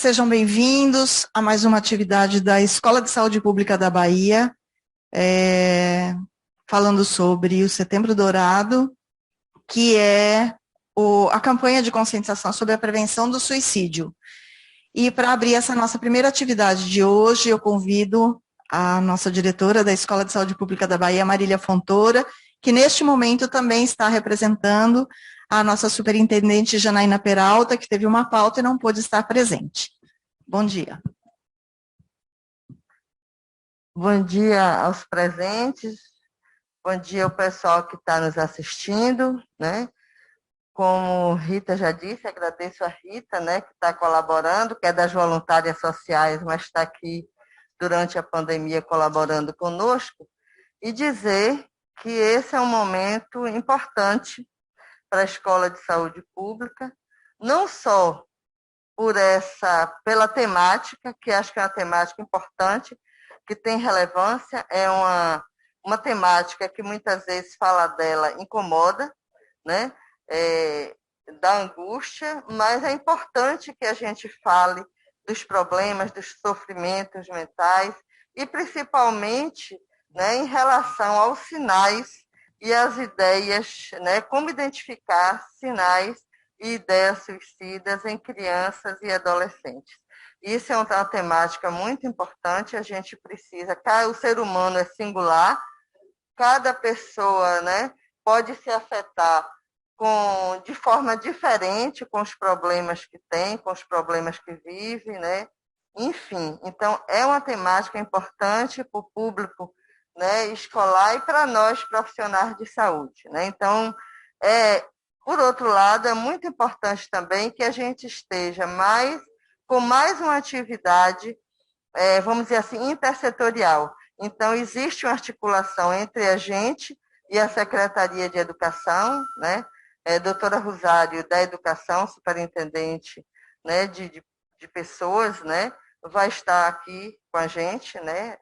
Sejam bem-vindos a mais uma atividade da Escola de Saúde Pública da Bahia, falando sobre o Setembro Dourado, que é a campanha de conscientização sobre a prevenção do suicídio. E para abrir essa nossa primeira atividade de hoje, eu convido a nossa diretora da Escola de Saúde Pública da Bahia, Marília Fontoura, que neste momento também está representando a nossa superintendente Janaína Peralta, que teve uma pauta e não pôde estar presente. Bom dia. Bom dia aos presentes, bom dia ao pessoal que está nos assistindo, né? Como Rita já disse, agradeço a Rita, né, que está colaborando, que é das voluntárias sociais, mas está aqui durante a pandemia colaborando conosco, e dizer que esse é um momento importante para a Escola de Saúde Pública, não só pela temática, que acho que é uma temática importante, que tem relevância, é uma temática que muitas vezes fala dela incomoda, né? Dá angústia, mas é importante que a gente fale dos problemas, dos sofrimentos mentais e principalmente, né, em relação aos sinais e às ideias, né, como identificar sinais e ideias suicidas em crianças e adolescentes. Isso é uma temática muito importante, a gente precisa, o ser humano é singular, cada pessoa, né, pode se afetar de forma diferente com os problemas que tem, com os problemas que vive, né? Enfim, então é uma temática importante para o público, né, escolar e para nós profissionais de saúde, né? Então, por outro lado, é muito importante também que a gente esteja com mais uma atividade, vamos dizer assim, intersetorial. Então, existe uma articulação entre a gente e a Secretaria de Educação, né? Doutora Rosário, da Educação, superintendente, né, de pessoas, né, vai estar aqui com a gente, né,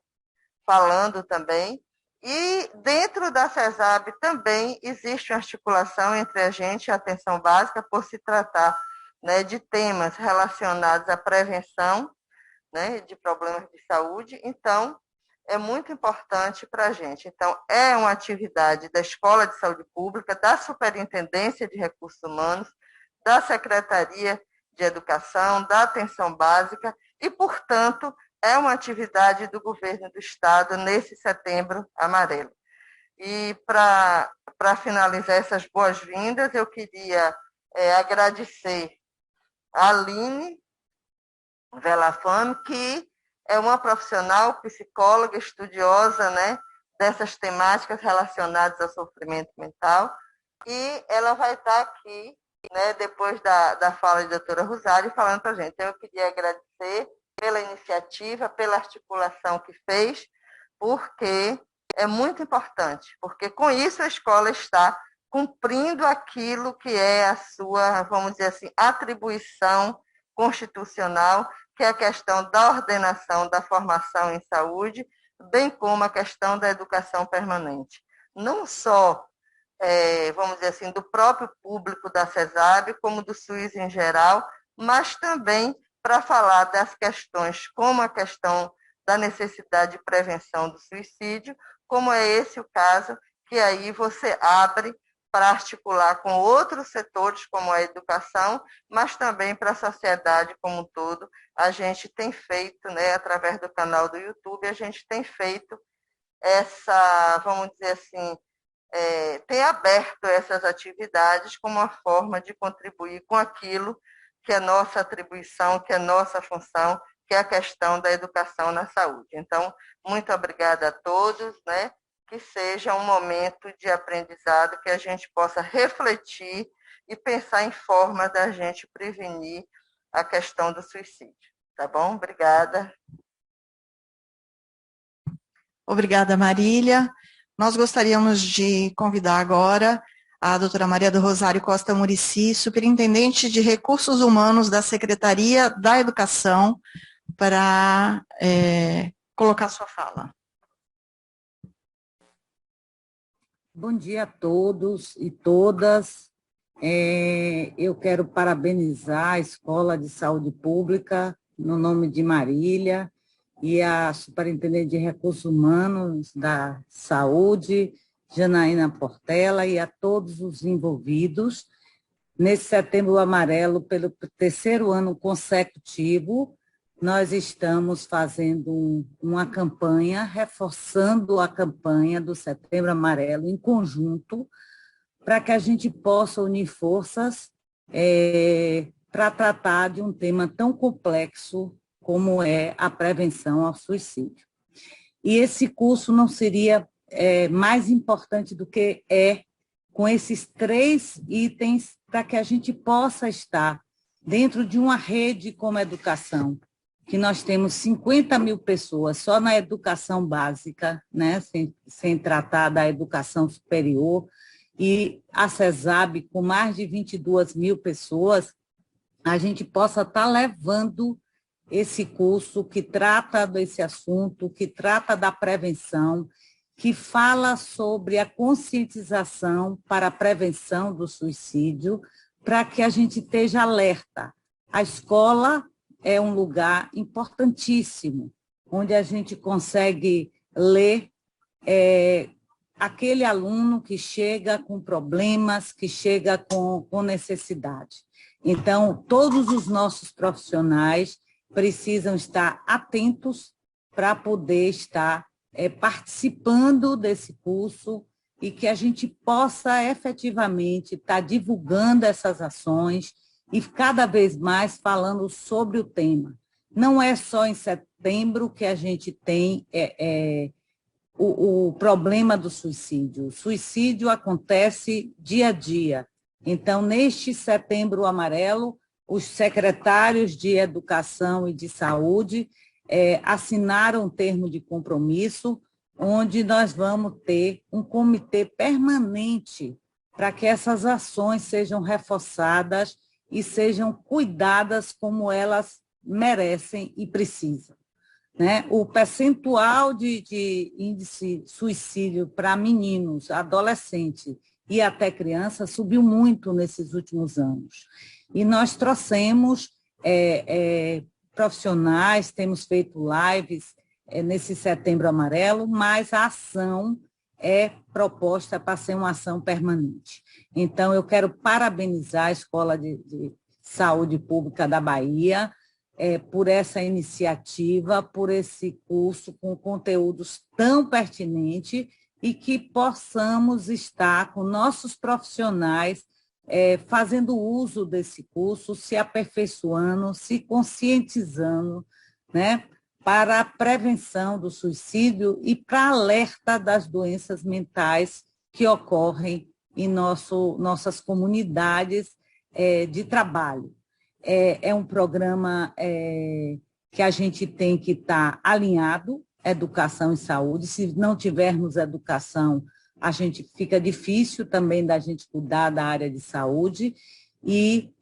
falando também. E dentro da CESAB também existe uma articulação entre a gente e a atenção básica, por se tratar, né, de temas relacionados à prevenção, né, de problemas de saúde. Então, é muito importante para a gente. Então, é uma atividade da Escola de Saúde Pública, da Superintendência de Recursos Humanos, da Secretaria de Educação, da Atenção Básica e, portanto, é uma atividade do governo do Estado nesse Setembro Amarelo. E para finalizar essas boas-vindas, eu queria agradecer a Aline Velafame, que é uma profissional, psicóloga, estudiosa, né, dessas temáticas relacionadas ao sofrimento mental, e ela vai estar aqui, né, depois da fala da doutora Rosário, falando para a gente. Então, eu queria agradecer pela iniciativa, pela articulação que fez, porque é muito importante, porque com isso a escola está cumprindo aquilo que é a sua, vamos dizer assim, atribuição constitucional, que é a questão da ordenação da formação em saúde, bem como a questão da educação permanente. Não só, vamos dizer assim, do próprio público da CESAB, como do SUS em geral, mas também para falar das questões, como a questão da necessidade de prevenção do suicídio, como é esse o caso, que aí você abre para articular com outros setores, como a educação, mas também para a sociedade como um todo. A gente tem feito, né, através do canal do YouTube, a gente tem feito vamos dizer assim, tem aberto essas atividades como uma forma de contribuir com aquilo que é nossa atribuição, que é nossa função, que é a questão da educação na saúde. Então, muito obrigada a todos, né? Que seja um momento de aprendizado, que a gente possa refletir e pensar em formas da gente prevenir a questão do suicídio. Tá bom? Obrigada. Obrigada, Marília. Nós gostaríamos de convidar agora a doutora Maria do Rosário Costa Murici, superintendente de Recursos Humanos da Secretaria da Educação, para colocar sua fala. Bom dia a todos e todas. Eu quero parabenizar a Escola de Saúde Pública no nome de Marília, e a Superintendente de Recursos Humanos da Saúde, Janaína Portela, e a todos os envolvidos. Nesse Setembro Amarelo, pelo terceiro ano consecutivo, nós estamos fazendo uma campanha, reforçando a campanha do Setembro Amarelo em conjunto, para que a gente possa unir forças para tratar de um tema tão complexo como é a prevenção ao suicídio. E esse curso não seria mais importante do que com esses 3 itens, para que a gente possa estar dentro de uma rede como a educação, que nós temos 50 mil pessoas só na educação básica, né, sem tratar da educação superior, e a CESAB, com mais de 22 mil pessoas, a gente possa estar levando esse curso que trata desse assunto, que trata da prevenção, que fala sobre a conscientização para a prevenção do suicídio, para que a gente esteja alerta. A escola é um lugar importantíssimo, onde a gente consegue ler aquele aluno que chega com problemas, que chega com necessidade. Então, todos os nossos profissionais precisam estar atentos para poder estar participando desse curso e que a gente possa efetivamente estar divulgando essas ações e cada vez mais falando sobre o tema. Não é só em setembro que a gente tem o problema do suicídio. O suicídio acontece dia a dia. Então, neste Setembro Amarelo, os secretários de Educação e de Saúde assinaram um termo de compromisso, onde nós vamos ter um comitê permanente para que essas ações sejam reforçadas e sejam cuidadas como elas merecem e precisam. Né? O percentual de índice de suicídio para meninos, adolescentes e até crianças subiu muito nesses últimos anos. E nós trouxemos profissionais, temos feito lives nesse Setembro Amarelo, mas a ação é proposta para ser uma ação permanente. Então, eu quero parabenizar a Escola de Saúde Pública da Bahia por essa iniciativa, por esse curso com conteúdos tão pertinentes e que possamos estar com nossos profissionais fazendo uso desse curso, se aperfeiçoando, se conscientizando, né, para a prevenção do suicídio e para alerta das doenças mentais que ocorrem em nossas comunidades de trabalho. É um programa que a gente tem que estar alinhado, educação e saúde. Se não tivermos educação, a gente fica difícil também da gente cuidar da área de saúde, e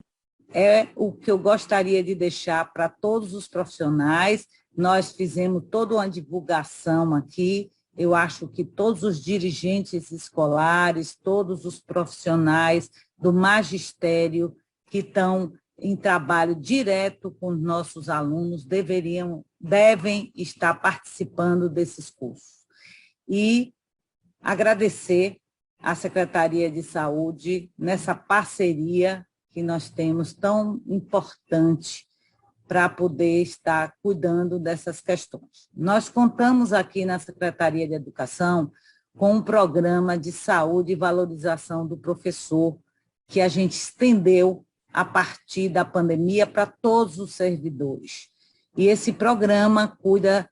é o que eu gostaria de deixar para todos os profissionais. Nós fizemos toda uma divulgação aqui, eu acho que todos os dirigentes escolares, todos os profissionais do magistério que estão em trabalho direto com os nossos alunos devem estar participando desses cursos. E agradecer à Secretaria de Saúde nessa parceria que nós temos tão importante para poder estar cuidando dessas questões. Nós contamos aqui na Secretaria de Educação com um programa de saúde e valorização do professor, que a gente estendeu a partir da pandemia para todos os servidores. E esse programa cuida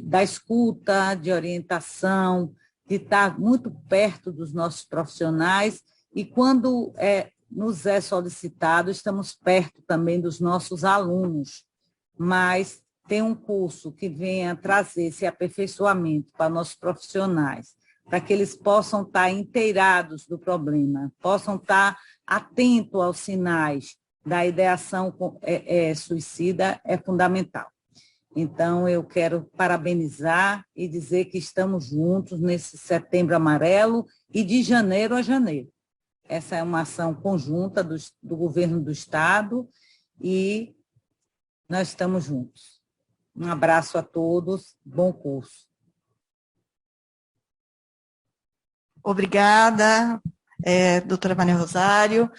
da escuta, de orientação, de estar muito perto dos nossos profissionais, e quando nos é solicitado, estamos perto também dos nossos alunos, mas tem um curso que venha trazer esse aperfeiçoamento para nossos profissionais, para que eles possam estar inteirados do problema, possam estar atentos aos sinais da ideação suicida, é fundamental. Então, eu quero parabenizar e dizer que estamos juntos nesse Setembro Amarelo e de janeiro a janeiro. Essa é uma ação conjunta do Governo do Estado, e nós estamos juntos. Um abraço a todos, bom curso. Obrigada, doutora Maria Rosário.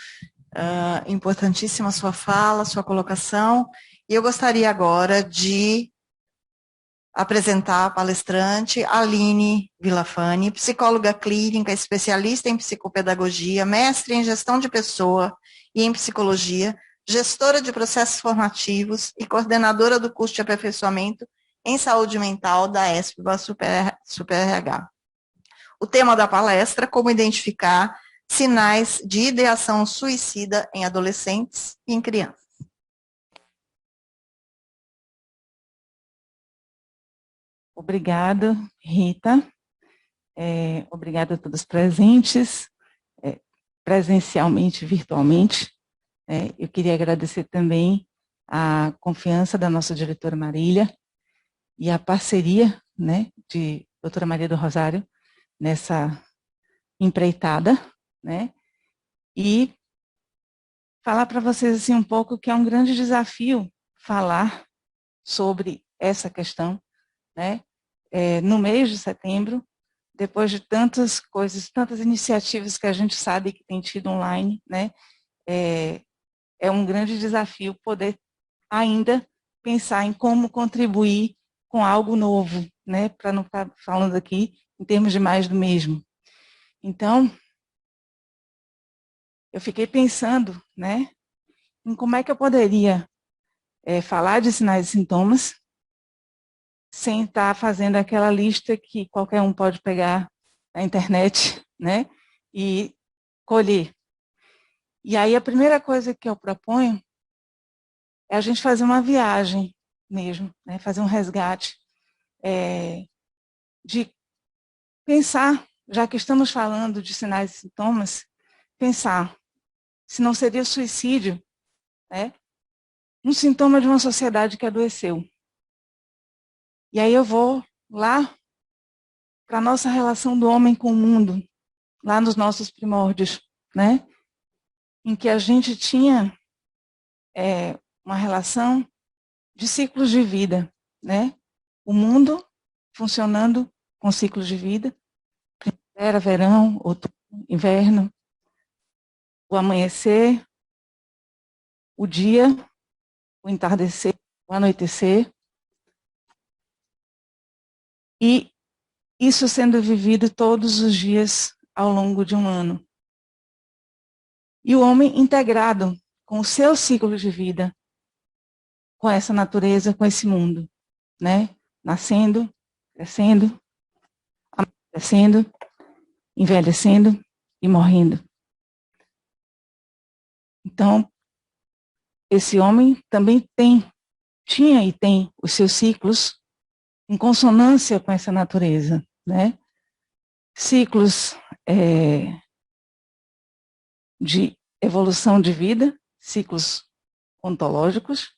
Importantíssima a sua fala, sua colocação. E eu gostaria agora de apresentar a palestrante Aline Villafani, psicóloga clínica, especialista em psicopedagogia, mestre em gestão de pessoa e em psicologia, gestora de processos formativos e coordenadora do curso de aperfeiçoamento em saúde mental da ESPBA Super RH. O tema da palestra: como identificar sinais de ideação suicida em adolescentes e em crianças. Obrigada, Rita. Obrigada a todos presentes, presencialmente e virtualmente. Eu queria agradecer também a confiança da nossa diretora Marília e a parceria, né, de doutora Maria do Rosário nessa empreitada, né, e falar para vocês assim um pouco que é um grande desafio falar sobre essa questão, né, no mês de setembro, depois de tantas coisas, tantas iniciativas que a gente sabe que tem tido online, né, é um grande desafio poder ainda pensar em como contribuir com algo novo, né, para não estar falando aqui em termos de mais do mesmo. Então, eu fiquei pensando, né, em como é que eu poderia falar de sinais e sintomas sem estar fazendo aquela lista que qualquer um pode pegar na internet, né, e colher. E aí a primeira coisa que eu proponho é a gente fazer uma viagem mesmo, né, fazer um resgate, de pensar, já que estamos falando de sinais e sintomas, pensar se não seria o suicídio, né, um sintoma de uma sociedade que adoeceu. E aí eu vou lá para a nossa relação do homem com o mundo, lá nos nossos primórdios, né, em que a gente tinha uma relação de ciclos de vida, né, o mundo funcionando com ciclos de vida, primavera, verão, outono, inverno, o amanhecer, o dia, o entardecer, o anoitecer, e isso sendo vivido todos os dias ao longo de um ano. E o homem integrado com o seu ciclo de vida, com essa natureza, com esse mundo, né? Nascendo, crescendo, amadurecendo, envelhecendo e morrendo. Então, esse homem também tinha e tem os seus ciclos em consonância com essa natureza, né? Ciclos de evolução de vida, ciclos ontológicos,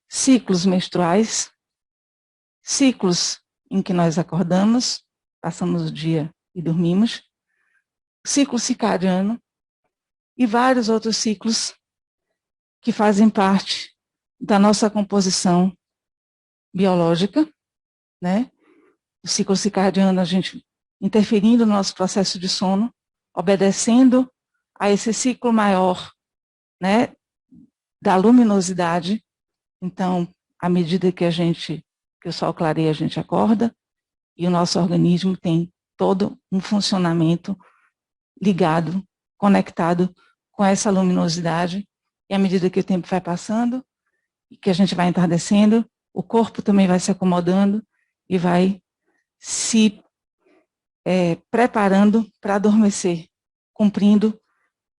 ciclos menstruais, ciclos em que nós acordamos, passamos o dia e dormimos, ciclo circadiano e vários outros ciclos que fazem parte da nossa composição biológica, né? O ciclo circadiano, a gente interferindo no nosso processo de sono, obedecendo a esse ciclo maior, né, da luminosidade. Então, à medida que o sol clareia, a gente acorda, e o nosso organismo tem todo um funcionamento ligado, conectado com essa luminosidade, e à medida que o tempo vai passando, e que a gente vai entardecendo, o corpo também vai se acomodando e vai se preparando para adormecer, cumprindo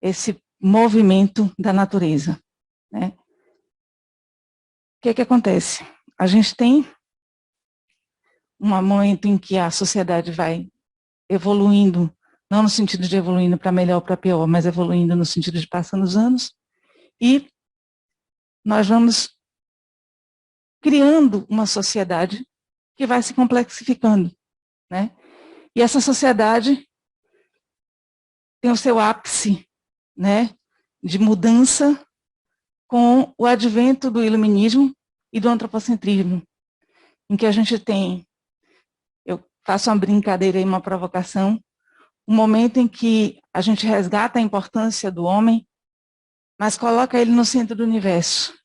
esse movimento da natureza, né? O que acontece? A gente tem um momento em que a sociedade vai evoluindo, não no sentido de evoluindo para melhor ou para pior, mas evoluindo no sentido de passando os anos, e nós vamos criando uma sociedade que vai se complexificando, né? E essa sociedade tem o seu ápice, né, de mudança com o advento do iluminismo, e do antropocentrismo, em que a gente tem, eu faço uma brincadeira e uma provocação, um momento em que a gente resgata a importância do homem, mas coloca ele no centro do universo.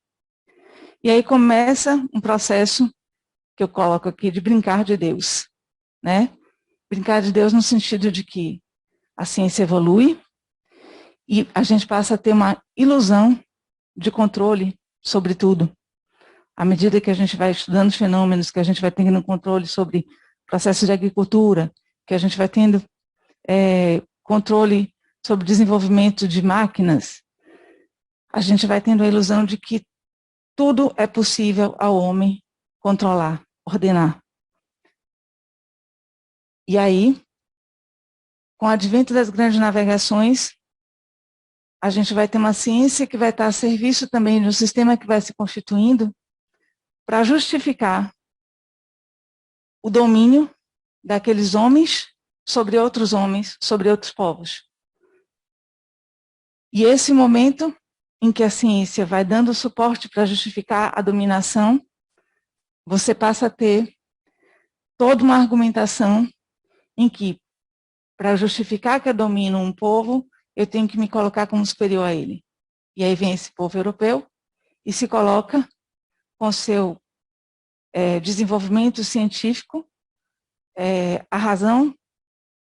E aí começa um processo que eu coloco aqui de brincar de Deus, né? Brincar de Deus no sentido de que a ciência evolui e a gente passa a ter uma ilusão de controle sobre tudo. À medida que a gente vai estudando os fenômenos, que a gente vai tendo controle sobre processos de agricultura, que a gente vai tendo controle sobre o desenvolvimento de máquinas, a gente vai tendo a ilusão de que tudo é possível ao homem controlar, ordenar. E aí, com o advento das grandes navegações, a gente vai ter uma ciência que vai estar a serviço também de um sistema que vai se constituindo para justificar o domínio daqueles homens sobre outros homens, sobre outros povos. E esse momento em que a ciência vai dando suporte para justificar a dominação, você passa a ter toda uma argumentação em que, para justificar que eu domino um povo, eu tenho que me colocar como superior a ele. E aí vem esse povo europeu e se coloca com seu desenvolvimento científico, a razão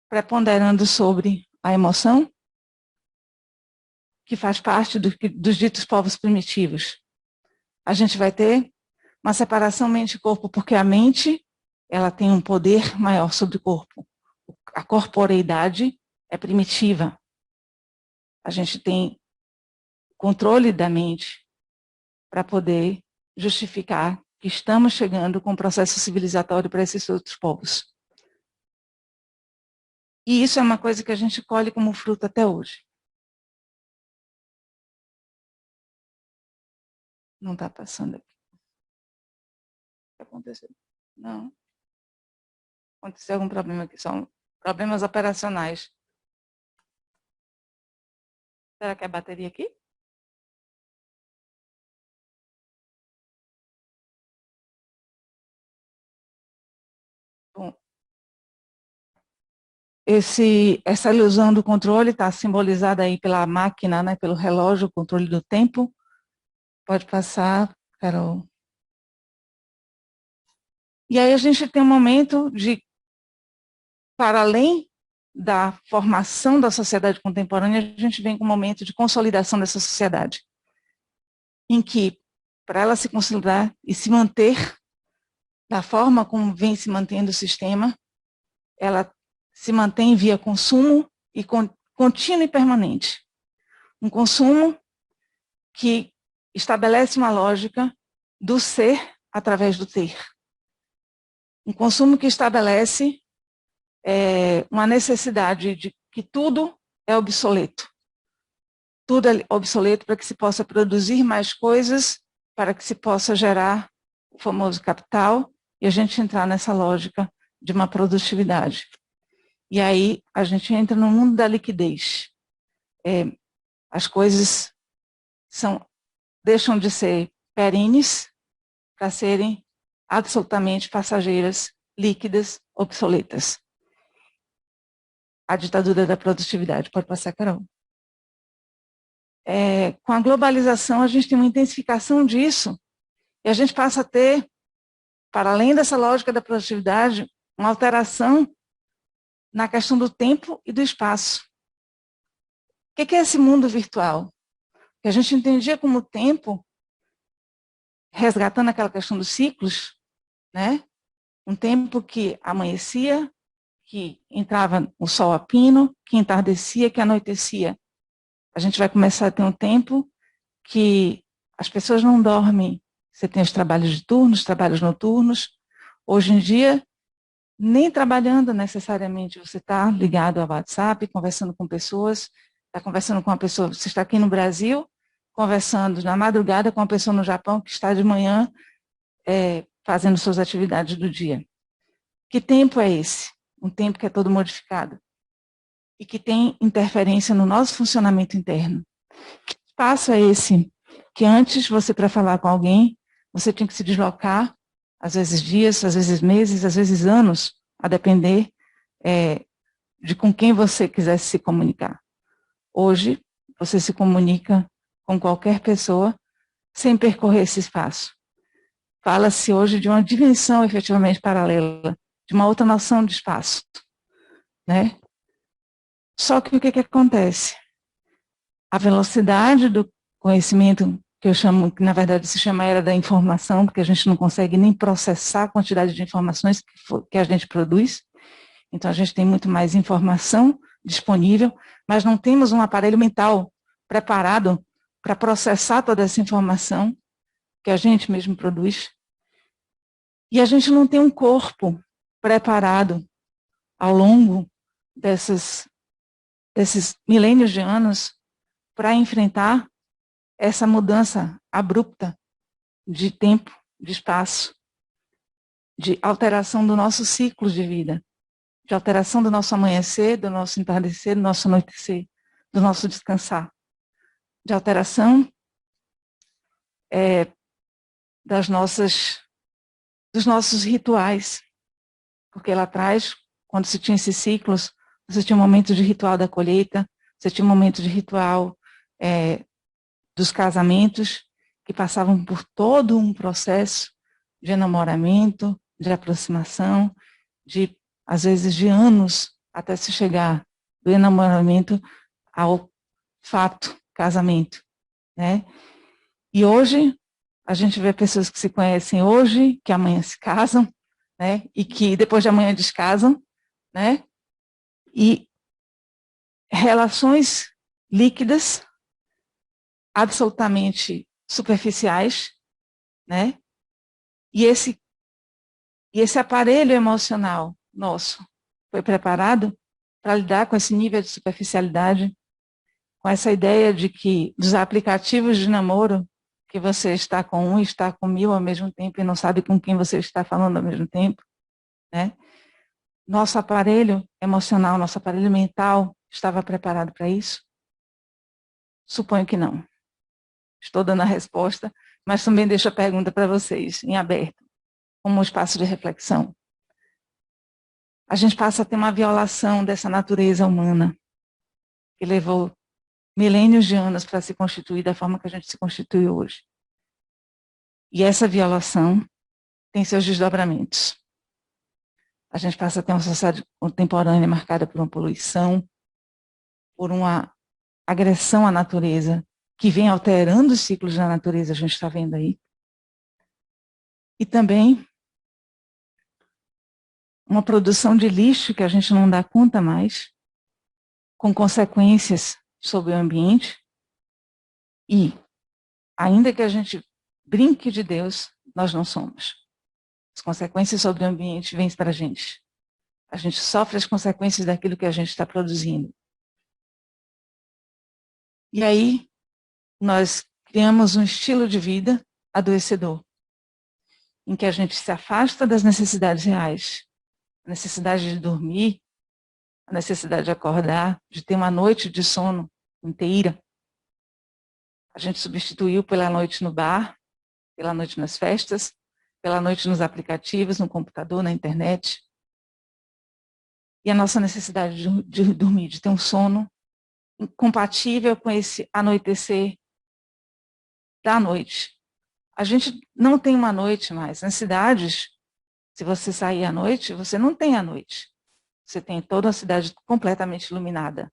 preponderando sobre a emoção, que faz parte dos ditos povos primitivos. A gente vai ter uma separação mente e corpo, porque a mente ela tem um poder maior sobre o corpo. A corporeidade é primitiva. A gente tem controle da mente para poder justificar que estamos chegando com um processo civilizatório para esses outros povos. E isso é uma coisa que a gente colhe como fruto até hoje. Não está passando aqui. O que aconteceu? Não. Aconteceu algum problema aqui? São problemas operacionais. Será que é a bateria aqui? Bom, essa ilusão do controle está simbolizada aí pela máquina, né, pelo relógio, o controle do tempo. Pode passar, Carol. E aí a gente tem um momento de, para além da formação da sociedade contemporânea, a gente vem com um momento de consolidação dessa sociedade, em que, para ela se consolidar e se manter da forma como vem se mantendo o sistema, ela se mantém via consumo e contínuo e permanente. Um consumo que estabelece uma lógica do ser através do ter. Um consumo que estabelece uma necessidade de que tudo é obsoleto. Tudo é obsoleto para que se possa produzir mais coisas, para que se possa gerar o famoso capital e a gente entrar nessa lógica de uma produtividade. E aí a gente entra no mundo da liquidez. As coisas deixam de ser perenes para serem absolutamente passageiras, líquidas, obsoletas. A ditadura da produtividade. Pode passar, Carol. Com a globalização, a gente tem uma intensificação disso e a gente passa a ter, para além dessa lógica da produtividade, uma alteração na questão do tempo e do espaço. O que é esse mundo virtual? Que a gente entendia como tempo, resgatando aquela questão dos ciclos, né? Um tempo que amanhecia, que entrava o sol a pino, que entardecia, que anoitecia. A gente vai começar a ter um tempo que as pessoas não dormem. Você tem os trabalhos de turno, os trabalhos noturnos. Hoje em dia, nem trabalhando necessariamente, você está ligado ao WhatsApp, conversando com pessoas, está conversando com uma pessoa, você está aqui no Brasil, conversando na madrugada com uma pessoa no Japão que está de manhã fazendo suas atividades do dia. Que tempo é esse? Um tempo que é todo modificado e que tem interferência no nosso funcionamento interno. Que espaço é esse? Que antes você, para falar com alguém, você tinha que se deslocar, às vezes dias, às vezes meses, às vezes anos, a depender de com quem você quisesse se comunicar. Hoje, você se comunica com qualquer pessoa sem percorrer esse espaço. Fala-se hoje de uma dimensão efetivamente paralela, de uma outra noção de espaço, né? Só que o que acontece? A velocidade do conhecimento, que eu chamo, que na verdade se chama era da informação, porque a gente não consegue nem processar a quantidade de informações que a gente produz. Então, a gente tem muito mais informação disponível, mas não temos um aparelho mental preparado para processar toda essa informação que a gente mesmo produz. E a gente não tem um corpo preparado ao longo desses milênios de anos para enfrentar essa mudança abrupta de tempo, de espaço, de alteração do nosso ciclo de vida, de alteração do nosso amanhecer, do nosso entardecer, do nosso anoitecer, do nosso descansar, de alteração dos nossos rituais, porque lá atrás, quando se tinha esses ciclos, você tinha um momento de ritual da colheita, você tinha um momento de ritual dos casamentos, que passavam por todo um processo de enamoramento, de aproximação, às vezes de anos, até se chegar do enamoramento ao fato, casamento, né? E hoje, a gente vê pessoas que se conhecem hoje, que amanhã se casam, né? E que depois de amanhã descasam, né? E relações líquidas, absolutamente superficiais, né? E esse aparelho emocional nosso foi preparado para lidar com esse nível de superficialidade, com essa ideia de que dos aplicativos de namoro, que você está com um e está com 1000 ao mesmo tempo e não sabe com quem você está falando ao mesmo tempo, né? Nosso aparelho emocional, nosso aparelho mental estava preparado para isso? Suponho que não. Estou dando a resposta, mas também deixo a pergunta para vocês, em aberto, como um espaço de reflexão. A gente passa a ter uma violação dessa natureza humana, que levou milênios de anos para se constituir da forma que a gente se constitui hoje. E essa violação tem seus desdobramentos. A gente passa a ter uma sociedade contemporânea marcada por uma poluição, por uma agressão à natureza, que vem alterando os ciclos da natureza, a gente está vendo aí. E também uma produção de lixo que a gente não dá conta mais, com consequências sobre o ambiente. E, ainda que a gente brinque de Deus, nós não somos. As consequências sobre o ambiente vêm para a gente. A gente sofre as consequências daquilo que a gente está produzindo. E aí, nós criamos um estilo de vida adoecedor, em que a gente se afasta das necessidades reais, a necessidade de dormir, a necessidade de acordar, de ter uma noite de sono inteira. A gente substituiu pela noite no bar, pela noite nas festas, pela noite nos aplicativos, no computador, na internet. E a nossa necessidade de dormir, de ter um sono compatível com esse anoitecer da noite. A gente não tem uma noite mais. Nas cidades, se você sair à noite, você não tem a noite. Você tem toda a cidade completamente iluminada.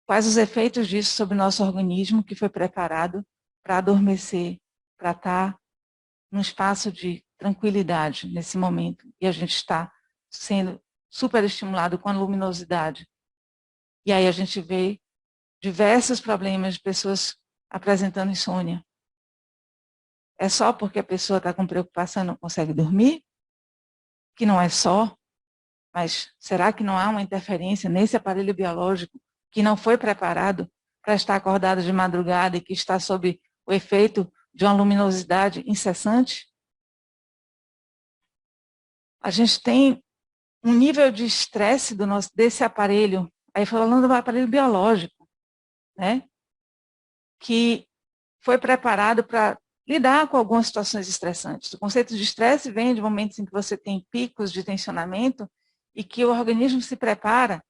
Quais os efeitos disso sobre o nosso organismo que foi preparado para adormecer, para estar num espaço de tranquilidade nesse momento. E a gente está sendo superestimulado com a luminosidade. E aí a gente vê diversos problemas de pessoas apresentando insônia. É só porque a pessoa está com preocupação e não consegue dormir? Que não é só, mas será que não há uma interferência nesse aparelho biológico que não foi preparado para estar acordado de madrugada e que está sob o efeito de uma luminosidade incessante? A gente tem um nível de estresse desse aparelho, aí falando do aparelho biológico, né? Que foi preparado para lidar com algumas situações estressantes. O conceito de estresse vem de momentos em que você tem picos de tensionamento e que o organismo se prepara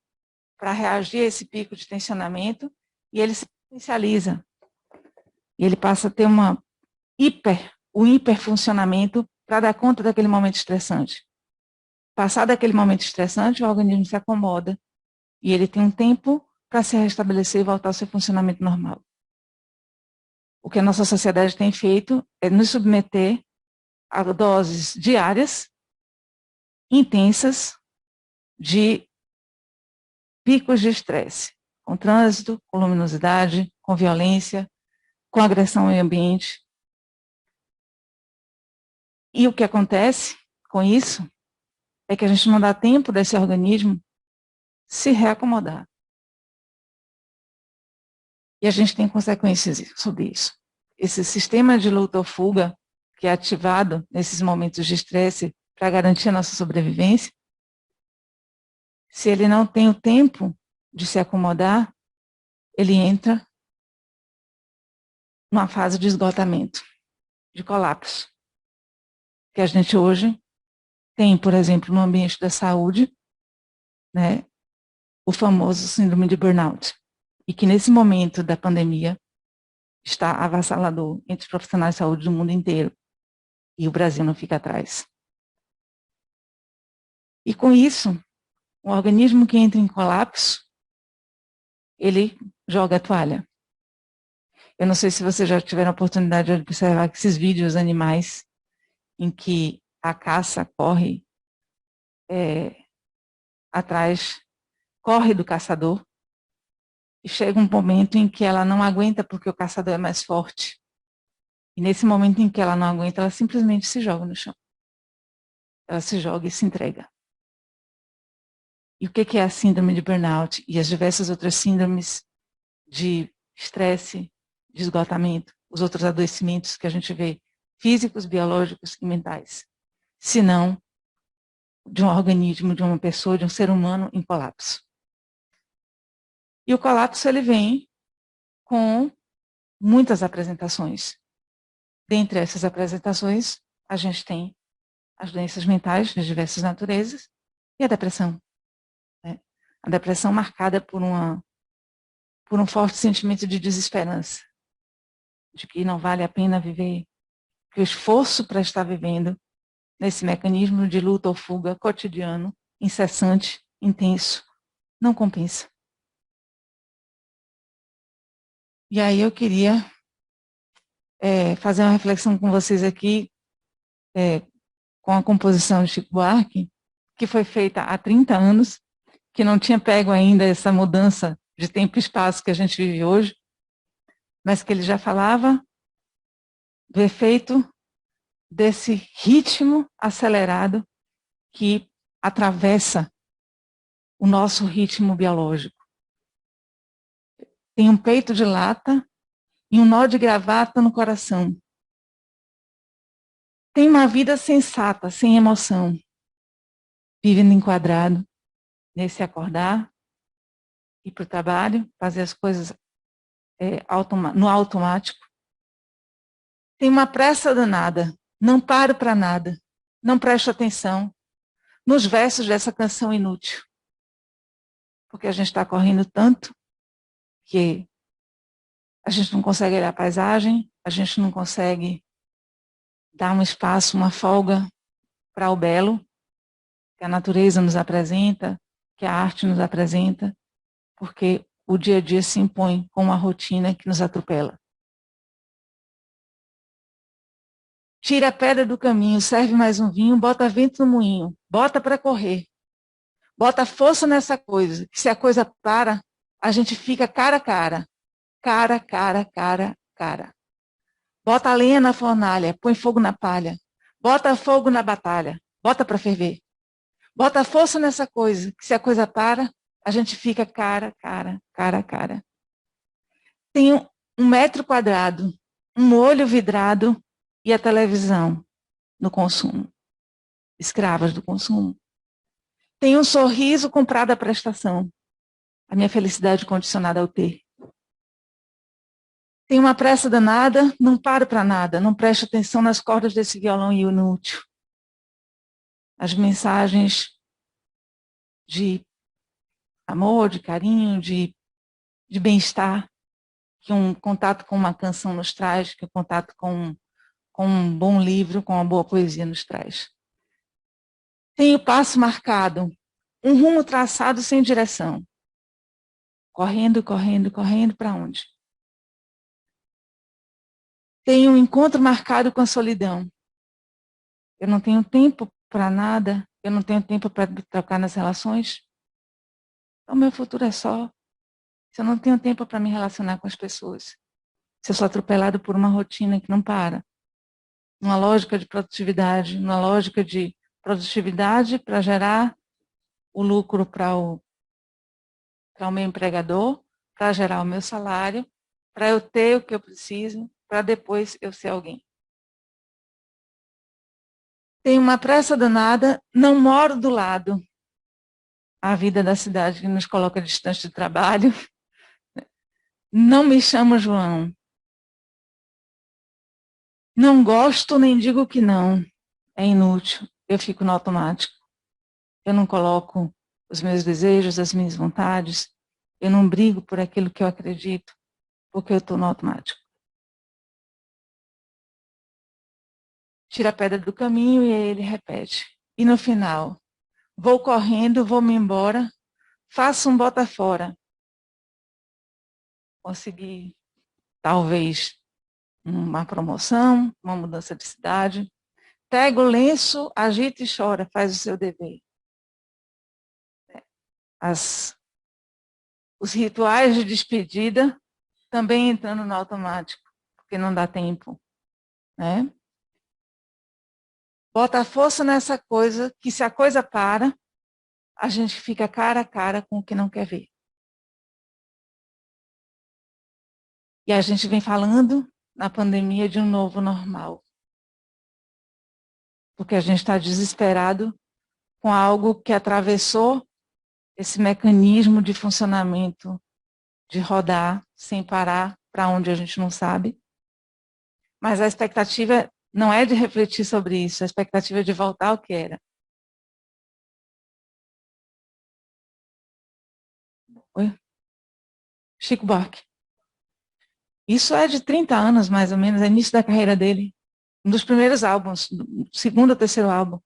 para reagir a esse pico de tensionamento e ele se potencializa. E ele passa a ter um hiperfuncionamento para dar conta daquele momento estressante. Passado aquele momento estressante, o organismo se acomoda e ele tem um tempo para se restabelecer e voltar ao seu funcionamento normal. O que a nossa sociedade tem feito é nos submeter a doses diárias, intensas, de picos de estresse, com trânsito, com luminosidade, com violência, com agressão ao meio ambiente. E o que acontece com isso é que a gente não dá tempo desse organismo se reacomodar. E a gente tem consequências sobre isso. Esse sistema de luta ou fuga, que é ativado nesses momentos de estresse para garantir a nossa sobrevivência, se ele não tem o tempo de se acomodar, ele entra numa fase de esgotamento, de colapso, que a gente hoje tem, por exemplo, no ambiente da saúde, né, o famoso síndrome de burnout, e que nesse momento da pandemia está avassalador entre os profissionais de saúde do mundo inteiro, e o Brasil não fica atrás. E com isso, um organismo que entra em colapso, ele joga a toalha. Eu não sei se vocês já tiveram a oportunidade de observar esses vídeos animais em que a caça corre atrás, corre do caçador, e chega um momento em que ela não aguenta porque o caçador é mais forte. E nesse momento em que ela não aguenta, ela simplesmente se joga no chão. Ela se joga e se entrega. E o que é a síndrome de burnout e as diversas outras síndromes de estresse, de esgotamento, os outros adoecimentos que a gente vê, físicos, biológicos e mentais, se não de um organismo, de uma pessoa, de um ser humano em colapso. E o colapso ele vem com muitas apresentações. Dentre essas apresentações, a gente tem as doenças mentais de diversas naturezas e a depressão. Né? A depressão marcada por um forte sentimento de desesperança, de que não vale a pena viver, que o esforço para estar vivendo nesse mecanismo de luta ou fuga cotidiano, incessante, intenso, não compensa. E aí eu queria fazer uma reflexão com vocês aqui, com a composição de Chico Buarque, que foi feita há 30 anos, que não tinha pego ainda essa mudança de tempo e espaço que a gente vive hoje, mas que ele já falava do efeito desse ritmo acelerado que atravessa o nosso ritmo biológico. Tem um peito de lata e um nó de gravata no coração. Tem uma vida sensata, sem emoção, vivendo enquadrado nesse acordar, ir para o trabalho, fazer as coisas no automático. Tem uma pressa danada, não paro para nada, não presto atenção nos versos dessa canção inútil, porque a gente está correndo tanto que a gente não consegue olhar a paisagem, a gente não consegue dar um espaço, uma folga para o belo que a natureza nos apresenta, que a arte nos apresenta, porque o dia a dia se impõe com uma rotina que nos atropela. Tira a pedra do caminho, serve mais um vinho, bota vento no moinho, bota para correr. Bota força nessa coisa, que se a coisa para, a gente fica cara a cara. Cara, cara, cara, cara. Bota a lenha na fornalha, põe fogo na palha. Bota fogo na batalha, bota para ferver. Bota força nessa coisa, que se a coisa para, a gente fica cara, cara, cara, cara. Tem 1 metro quadrado, um olho vidrado e a televisão no consumo. Escravas do consumo. Tem um sorriso comprado à prestação. A minha felicidade condicionada ao ter. Tenho uma pressa danada, não paro para nada, não presto atenção nas cordas desse violão inútil. As mensagens de amor, de carinho, de bem-estar, que um contato com uma canção nos traz, que um contato com um bom livro, com uma boa poesia nos traz. Tenho passo marcado, um rumo traçado sem direção. Correndo, correndo, correndo para onde? Tenho um encontro marcado com a solidão. Eu não tenho tempo para nada, eu não tenho tempo para trocar nas relações. Então, meu futuro é só. Se eu não tenho tempo para me relacionar com as pessoas, se eu sou atropelado por uma rotina que não para, uma lógica de produtividade, para gerar o lucro para o meu empregador, para gerar o meu salário, para eu ter o que eu preciso, para depois eu ser alguém. Tenho uma pressa danada, não moro do lado. A vida da cidade que nos coloca distante do trabalho. Não me chamo João. Não gosto nem digo que não. É inútil. Eu fico no automático. Eu não coloco os meus desejos, as minhas vontades. Eu não brigo por aquilo que eu acredito, porque eu estou no automático. Tira a pedra do caminho e aí ele repete. E no final, vou correndo, vou-me embora, faço um bota fora. Consegui, talvez, uma promoção, uma mudança de cidade. Pega o lenço, agita e chora, faz o seu dever. Os rituais de despedida também entrando no automático, porque não dá tempo, né? Bota força nessa coisa, que se a coisa para, a gente fica cara a cara com o que não quer ver. E a gente vem falando na pandemia de um novo normal. Porque a gente está desesperado com algo que atravessou esse mecanismo de funcionamento, de rodar sem parar para onde a gente não sabe. Mas a expectativa não é de refletir sobre isso, a expectativa é de voltar ao que era. Oi? Chico Buarque. Isso é de 30 anos, mais ou menos, é início da carreira dele. Um dos primeiros álbuns, segundo ou terceiro álbum.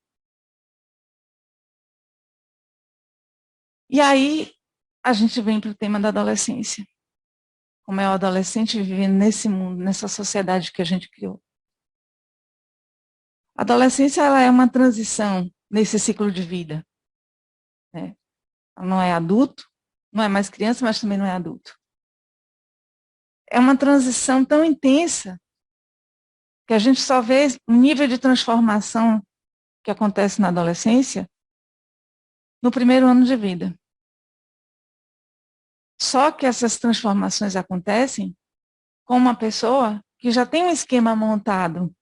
E aí, a gente vem para o tema da adolescência. Como é o adolescente vivendo nesse mundo, nessa sociedade que a gente criou. A adolescência ela é uma transição nesse ciclo de vida. Né? Não é adulto, não é mais criança, mas também não é adulto. É uma transição tão intensa que a gente só vê o nível de transformação que acontece na adolescência no primeiro ano de vida. Só que essas transformações acontecem com uma pessoa que já tem um esquema montado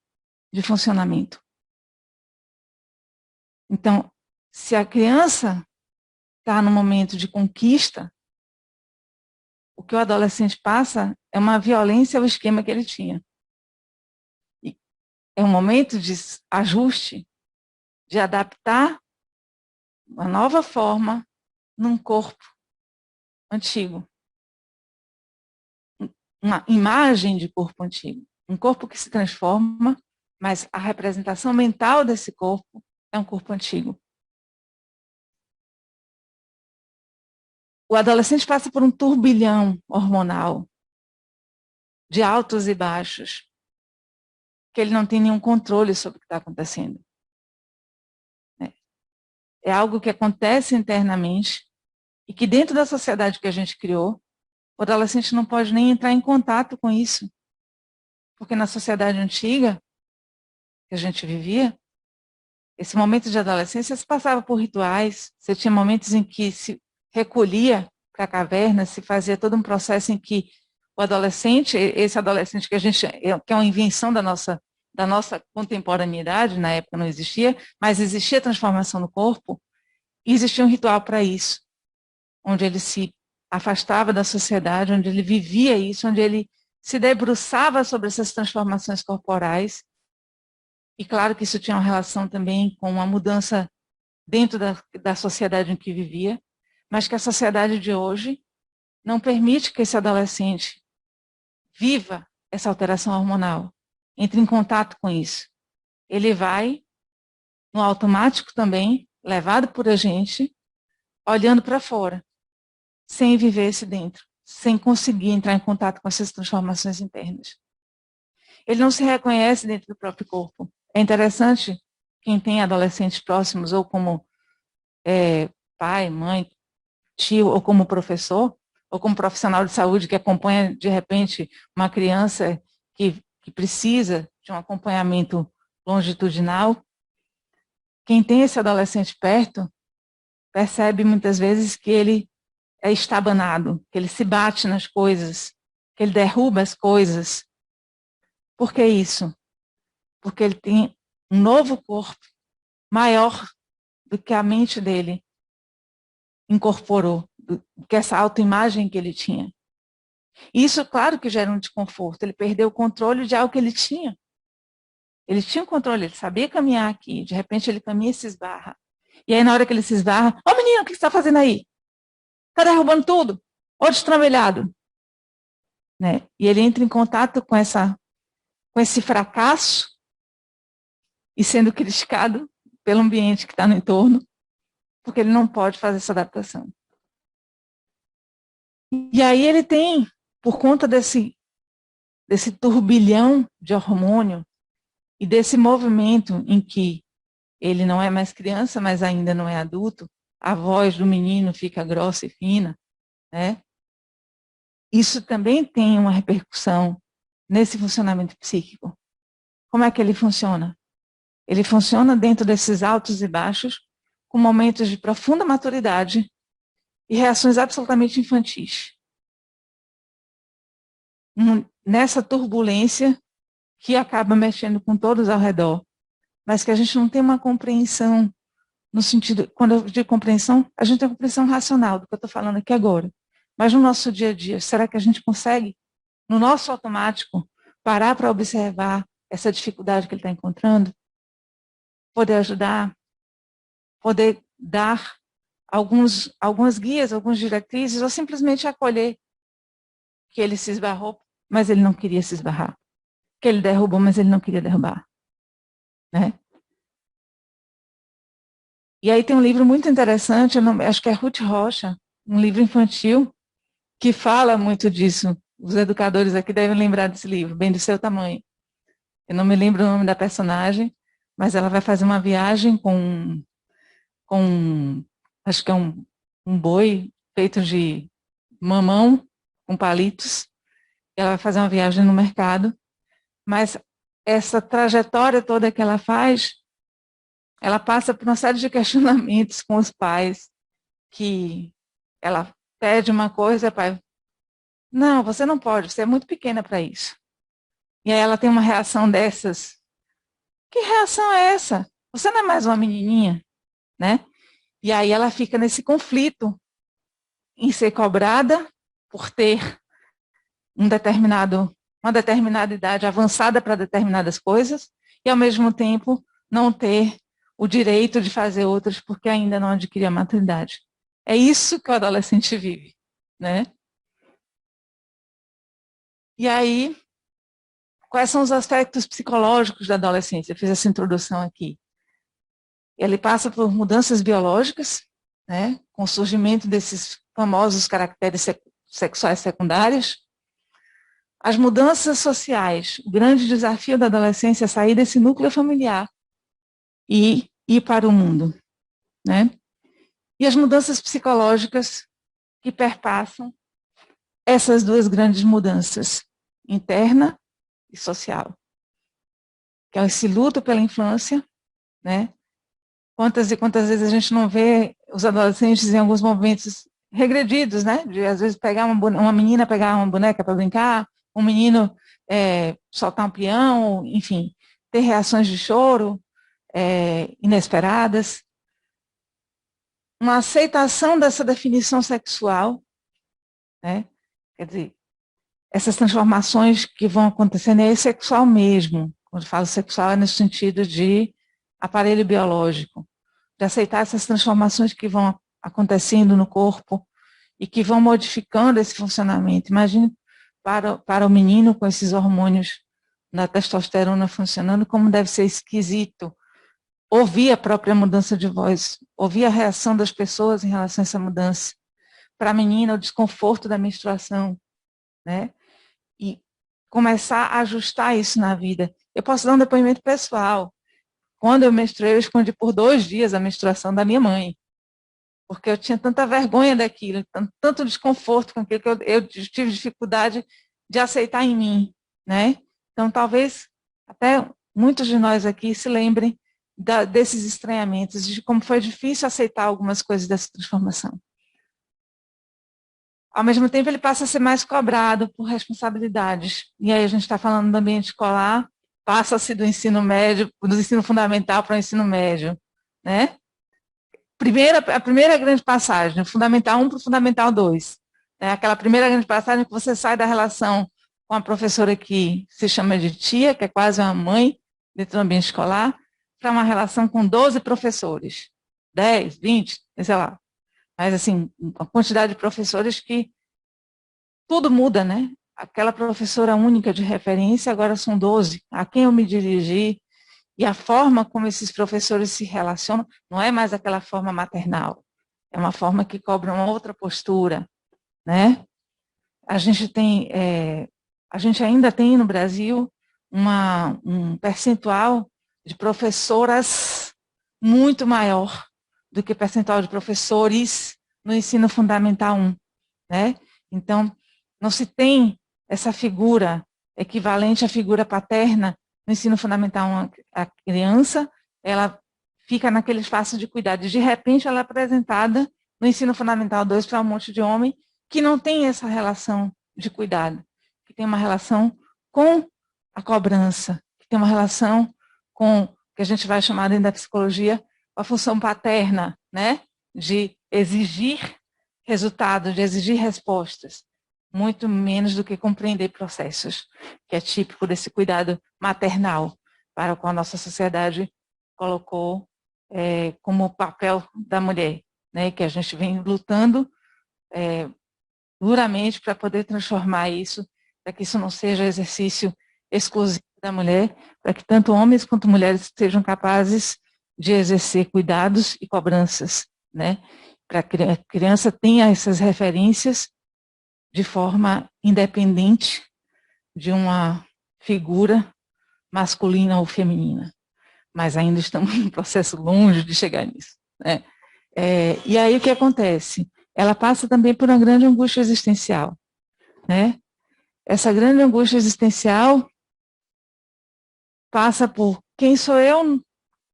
de funcionamento. Então, se a criança está no momento de conquista, o que o adolescente passa é uma violência ao esquema que ele tinha. E é um momento de ajuste, de adaptar uma nova forma num corpo antigo. Uma imagem de corpo antigo. Um corpo que se transforma, mas a representação mental desse corpo é um corpo antigo. O adolescente passa por um turbilhão hormonal de altos e baixos, que ele não tem nenhum controle sobre o que está acontecendo. É algo que acontece internamente e que dentro da sociedade que a gente criou, o adolescente não pode nem entrar em contato com isso. Porque na sociedade antiga que a gente vivia, esse momento de adolescência se passava por rituais, você tinha momentos em que se recolhia para a caverna, se fazia todo um processo em que o adolescente, esse adolescente que é uma invenção da nossa contemporaneidade, na época não existia, mas existia transformação no corpo, e existia um ritual para isso, onde ele se afastava da sociedade, onde ele vivia isso, onde ele se debruçava sobre essas transformações corporais, e claro que isso tinha uma relação também com uma mudança dentro da sociedade em que vivia, mas que a sociedade de hoje não permite que esse adolescente viva essa alteração hormonal, entre em contato com isso. Ele vai, no automático também, levado por a gente, olhando para fora, sem viver esse dentro, sem conseguir entrar em contato com essas transformações internas. Ele não se reconhece dentro do próprio corpo. É interessante, quem tem adolescentes próximos, ou como pai, mãe, tio, ou como professor, ou como profissional de saúde que acompanha, de repente, uma criança que precisa de um acompanhamento longitudinal, quem tem esse adolescente perto, percebe muitas vezes que ele é estabanado, que ele se bate nas coisas, que ele derruba as coisas. Por que isso? Porque ele tem um novo corpo maior do que a mente dele incorporou, do que essa autoimagem que ele tinha. Isso, claro que gera um desconforto. Ele perdeu o controle de algo que ele tinha. Ele tinha o controle, ele sabia caminhar aqui. De repente, ele caminha e se esbarra. E aí, na hora que ele se esbarra, ô menino, o que você está fazendo aí? Está derrubando tudo? Ô destrambelhado. Né? E ele entra em contato com esse fracasso e sendo criticado pelo ambiente que está no entorno, porque ele não pode fazer essa adaptação. E aí ele tem, por conta desse turbilhão de hormônio e desse movimento em que ele não é mais criança, mas ainda não é adulto, a voz do menino fica grossa e fina, né? Isso também tem uma repercussão nesse funcionamento psíquico. Como é que ele funciona? Ele funciona dentro desses altos e baixos, com momentos de profunda maturidade e reações absolutamente infantis. Nessa turbulência que acaba mexendo com todos ao redor, mas que a gente não tem uma compreensão, no sentido, quando eu digo compreensão, a gente tem compreensão racional do que eu estou falando aqui agora. Mas no nosso dia a dia, será que a gente consegue, no nosso automático, parar para observar essa dificuldade que ele está encontrando? Poder ajudar, poder dar algumas guias, algumas diretrizes, ou simplesmente acolher que ele se esbarrou, mas ele não queria se esbarrar. Que ele derrubou, mas ele não queria derrubar. Né? E aí tem um livro muito interessante, acho que é Ruth Rocha, um livro infantil, que fala muito disso. Os educadores aqui devem lembrar desse livro, Bem do Seu Tamanho. Eu não me lembro o nome da personagem, mas ela vai fazer uma viagem com acho que é um boi feito de mamão, com palitos. Ela vai fazer uma viagem no mercado, mas essa trajetória toda que ela faz, ela passa por uma série de questionamentos com os pais, que ela pede uma coisa, pai, não, você não pode, você é muito pequena para isso. E aí ela tem uma reação dessas. Que reação é essa? Você não é mais uma menininha, né? E aí ela fica nesse conflito em ser cobrada por ter uma determinada idade avançada para determinadas coisas e, ao mesmo tempo, não ter o direito de fazer outras porque ainda não adquiriu a maturidade. É isso que o adolescente vive, né? E aí, quais são os aspectos psicológicos da adolescência? Eu fiz essa introdução aqui. Ele passa por mudanças biológicas, né, com o surgimento desses famosos caracteres sexuais secundários. As mudanças sociais, o grande desafio da adolescência é sair desse núcleo familiar e ir para o mundo. Né? E as mudanças psicológicas que perpassam essas duas grandes mudanças, interna e social. Que é esse luto pela infância, né? Quantas e quantas vezes a gente não vê os adolescentes em alguns momentos regredidos, né? De, às vezes, pegar uma menina pegar uma boneca para brincar, um menino soltar um peão, enfim, ter reações de choro inesperadas. Uma aceitação dessa definição sexual, né? Quer dizer, essas transformações que vão acontecendo é sexual mesmo. Quando eu falo sexual é no sentido de aparelho biológico, de aceitar essas transformações que vão acontecendo no corpo e que vão modificando esse funcionamento. Imagine para o menino com esses hormônios da testosterona funcionando, como deve ser esquisito ouvir a própria mudança de voz, ouvir a reação das pessoas em relação a essa mudança. Para a menina, o desconforto da menstruação, né? E começar a ajustar isso na vida. Eu posso dar um depoimento pessoal. Quando eu menstruei, eu escondi por 2 dias a menstruação da minha mãe, porque eu tinha tanta vergonha daquilo, tanto desconforto com aquilo, que eu tive dificuldade de aceitar em mim, né? Então, talvez até muitos de nós aqui se lembrem desses estranhamentos, de como foi difícil aceitar algumas coisas dessa transformação. Ao mesmo tempo, ele passa a ser mais cobrado por responsabilidades. E aí a gente está falando do ambiente escolar, passa-se do ensino médio, do ensino fundamental para o ensino médio, né? A primeira grande passagem, Fundamental 1 para o Fundamental 2. Né? Aquela primeira grande passagem que você sai da relação com a professora que se chama de tia, que é quase uma mãe dentro do ambiente escolar, para uma relação com 12 professores, 10, 20, sei lá. Mas, assim, a quantidade de professores que tudo muda, né? Aquela professora única de referência, agora são 12, a quem eu me dirigi, e a forma como esses professores se relacionam não é mais aquela forma maternal, é uma forma que cobra uma outra postura, né? A gente ainda tem no Brasil um percentual de professoras muito maior do que o percentual de professores no ensino fundamental 1, né? Então, não se tem essa figura equivalente à figura paterna no ensino fundamental 1. A criança, ela fica naquele espaço de cuidado, e de repente ela é apresentada no ensino fundamental 2 para um monte de homem que não tem essa relação de cuidado, que tem uma relação com a cobrança, que tem uma relação com o que a gente vai chamar dentro da psicologia a função paterna, né? De exigir resultados, de exigir respostas, muito menos do que compreender processos, que é típico desse cuidado maternal, para o qual a nossa sociedade colocou como papel da mulher, né? Que a gente vem lutando duramente para poder transformar isso, para que isso não seja exercício exclusivo da mulher, para que tanto homens quanto mulheres sejam capazes de exercer cuidados e cobranças, né? Para que a criança tenha essas referências de forma independente de uma figura masculina ou feminina. Mas ainda estamos num processo longe de chegar nisso, né? E aí o que acontece? Ela passa também por uma grande angústia existencial, né? Essa grande angústia existencial passa por quem sou eu?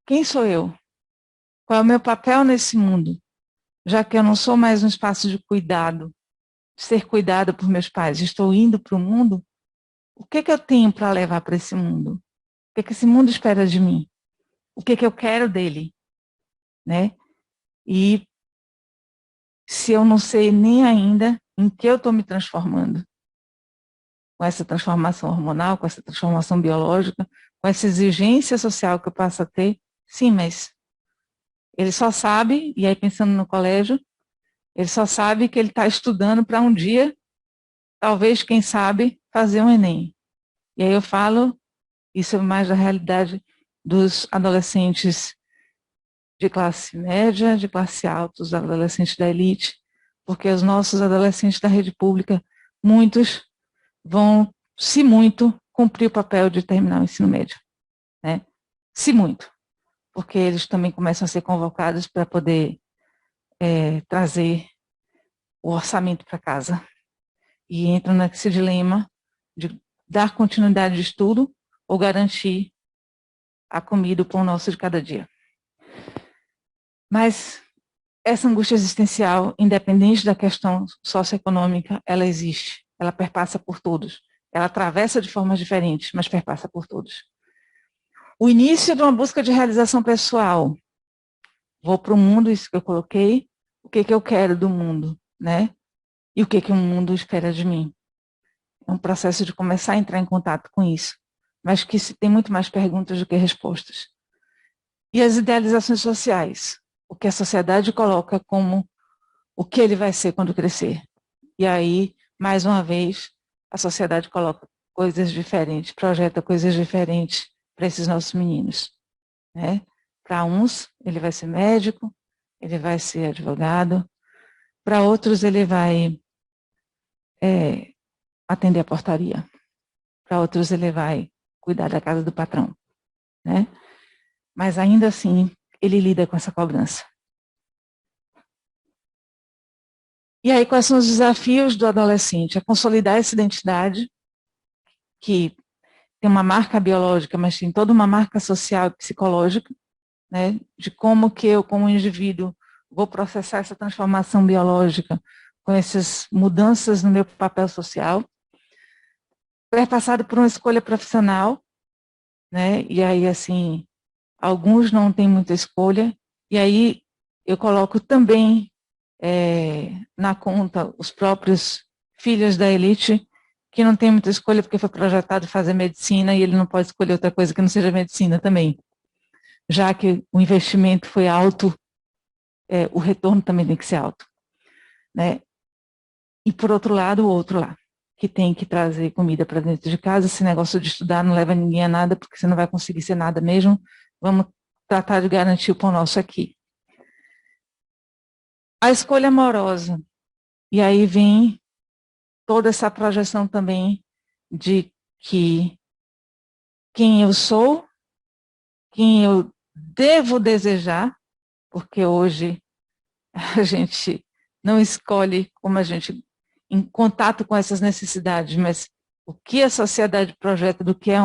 Quem sou eu? Qual é o meu papel nesse mundo? Já que eu não sou mais um espaço de cuidado, de ser cuidada por meus pais, estou indo para o mundo, o que eu tenho para levar para esse mundo? O que esse mundo espera de mim? O que eu quero dele? Né? E se eu não sei nem ainda em que eu estou me transformando, com essa transformação hormonal, com essa transformação biológica, com essa exigência social que eu passo a ter, sim, mas ele só sabe, e aí pensando no colégio, ele só sabe que ele está estudando para um dia, talvez, quem sabe, fazer um Enem. E aí eu falo, isso é mais da realidade dos adolescentes de classe média, de classe alta, os adolescentes da elite, porque os nossos adolescentes da rede pública, muitos vão, se muito, cumprir o papel de terminar o ensino médio, né? Se muito, porque eles também começam a ser convocados para poder trazer o orçamento para casa e entram nesse dilema de dar continuidade de estudo ou garantir a comida, o pão nosso de cada dia. Mas essa angústia existencial, independente da questão socioeconômica, ela existe, ela perpassa por todos. Ela atravessa de formas diferentes, mas perpassa por todos. O início de uma busca de realização pessoal. Vou para o mundo, isso que eu coloquei, o que eu quero do mundo, né? E o que o mundo espera de mim. É um processo de começar a entrar em contato com isso, mas que tem muito mais perguntas do que respostas. E as idealizações sociais, o que a sociedade coloca como o que ele vai ser quando crescer. E aí, mais uma vez, a sociedade coloca coisas diferentes, projeta coisas diferentes para esses nossos meninos, né? Para uns, ele vai ser médico, ele vai ser advogado, para outros, ele vai atender a portaria, para outros, ele vai cuidar da casa do patrão, né? Mas ainda assim, ele lida com essa cobrança. E aí, quais são os desafios do adolescente? É consolidar essa identidade, que tem uma marca biológica, mas tem toda uma marca social e psicológica, né, de como que eu, como indivíduo, vou processar essa transformação biológica com essas mudanças no meu papel social. Perpassado por uma escolha profissional, né, e aí, assim, alguns não têm muita escolha, e aí eu coloco também na conta os próprios filhos da elite, que não tem muita escolha porque foi projetado fazer medicina e ele não pode escolher outra coisa que não seja medicina também. Já que o investimento foi alto, o retorno também tem que ser alto, né? E por outro lado, o outro lá, que tem que trazer comida para dentro de casa. Esse negócio de estudar não leva ninguém a nada, porque você não vai conseguir ser nada mesmo. Vamos tratar de garantir o pão nosso aqui. A escolha amorosa. E aí vem toda essa projeção também de que quem eu sou, quem eu devo desejar, porque hoje a gente não escolhe como a gente, em contato com essas necessidades, mas o que a sociedade projeta do que é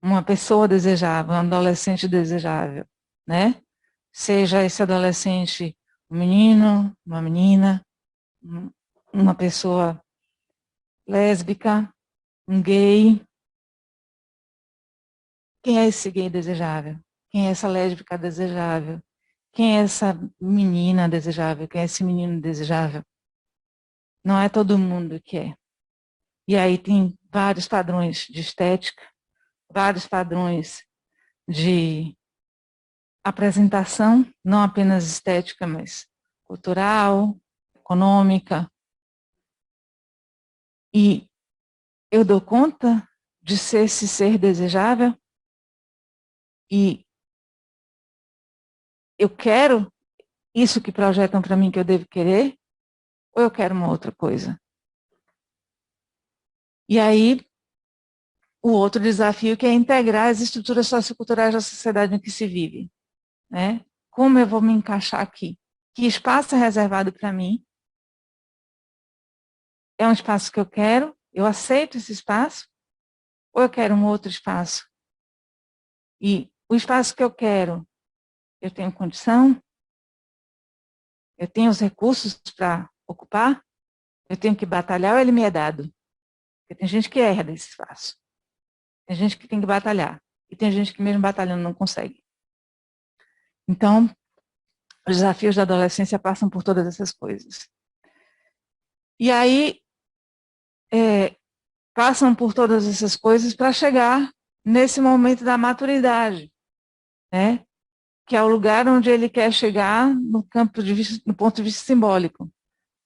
uma pessoa desejável, um adolescente desejável, né? Seja esse adolescente um menino, uma menina, uma pessoa lésbica, um gay. Quem é esse gay desejável? Quem é essa lésbica desejável? Quem é essa menina desejável? Quem é esse menino desejável? Não é todo mundo que é. E aí tem vários padrões de estética, vários padrões de apresentação, não apenas estética, mas cultural, econômica. E eu dou conta de ser esse ser desejável? E eu quero isso que projetam para mim que eu devo querer? Ou eu quero uma outra coisa? E aí, o outro desafio que é integrar as estruturas socioculturais da sociedade em que se vive, né? Como eu vou me encaixar aqui? Que espaço é reservado para mim? É um espaço que eu aceito esse espaço? Ou eu quero um outro espaço? E o espaço que eu quero, eu tenho condição? Eu tenho os recursos para ocupar? Eu tenho que batalhar ou ele me é dado? Porque tem gente que herda esse espaço. Tem gente que tem que batalhar. E tem gente que mesmo batalhando não consegue. Então, os desafios da adolescência passam por todas essas coisas. E aí, passam por todas essas coisas para chegar nesse momento da maturidade, né? Que é o lugar onde ele quer chegar no ponto de vista simbólico,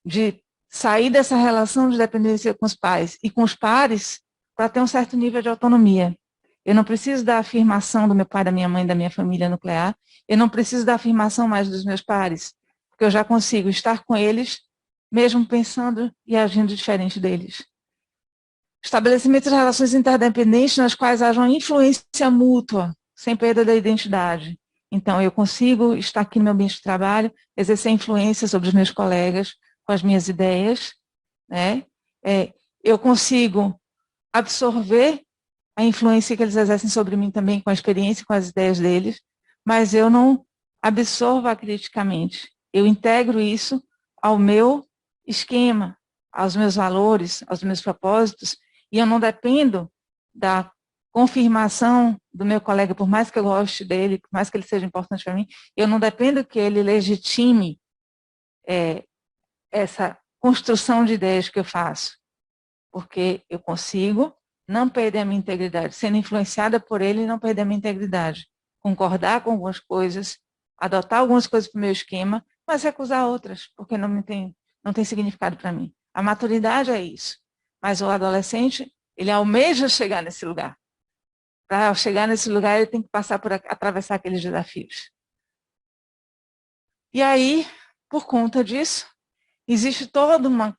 de sair dessa relação de dependência com os pais e com os pares para ter um certo nível de autonomia. Eu não preciso da afirmação do meu pai, da minha mãe, da minha família nuclear. Eu não preciso da afirmação mais dos meus pares, porque eu já consigo estar com eles, mesmo pensando e agindo diferente deles. Estabelecimento de relações interdependentes nas quais haja uma influência mútua, sem perda da identidade. Então, eu consigo estar aqui no meu ambiente de trabalho, exercer influência sobre os meus colegas, com as minhas ideias, né? Eu consigo absorver a influência que eles exercem sobre mim também, com a experiência e com as ideias deles, mas eu não absorvo acriticamente. Eu integro isso ao meu esquema, aos meus valores, aos meus propósitos, e eu não dependo da confirmação do meu colega, por mais que eu goste dele, por mais que ele seja importante para mim, eu não dependo que ele legitime essa construção de ideias que eu faço, porque eu consigo não perder a minha integridade, sendo influenciada por ele e não perder a minha integridade. Concordar com algumas coisas, adotar algumas coisas para o meu esquema, mas recusar outras, porque não tem significado para mim. A maturidade é isso. Mas o adolescente, ele almeja chegar nesse lugar. Para chegar nesse lugar, ele tem que passar por atravessar aqueles desafios. E aí, por conta disso, existe toda uma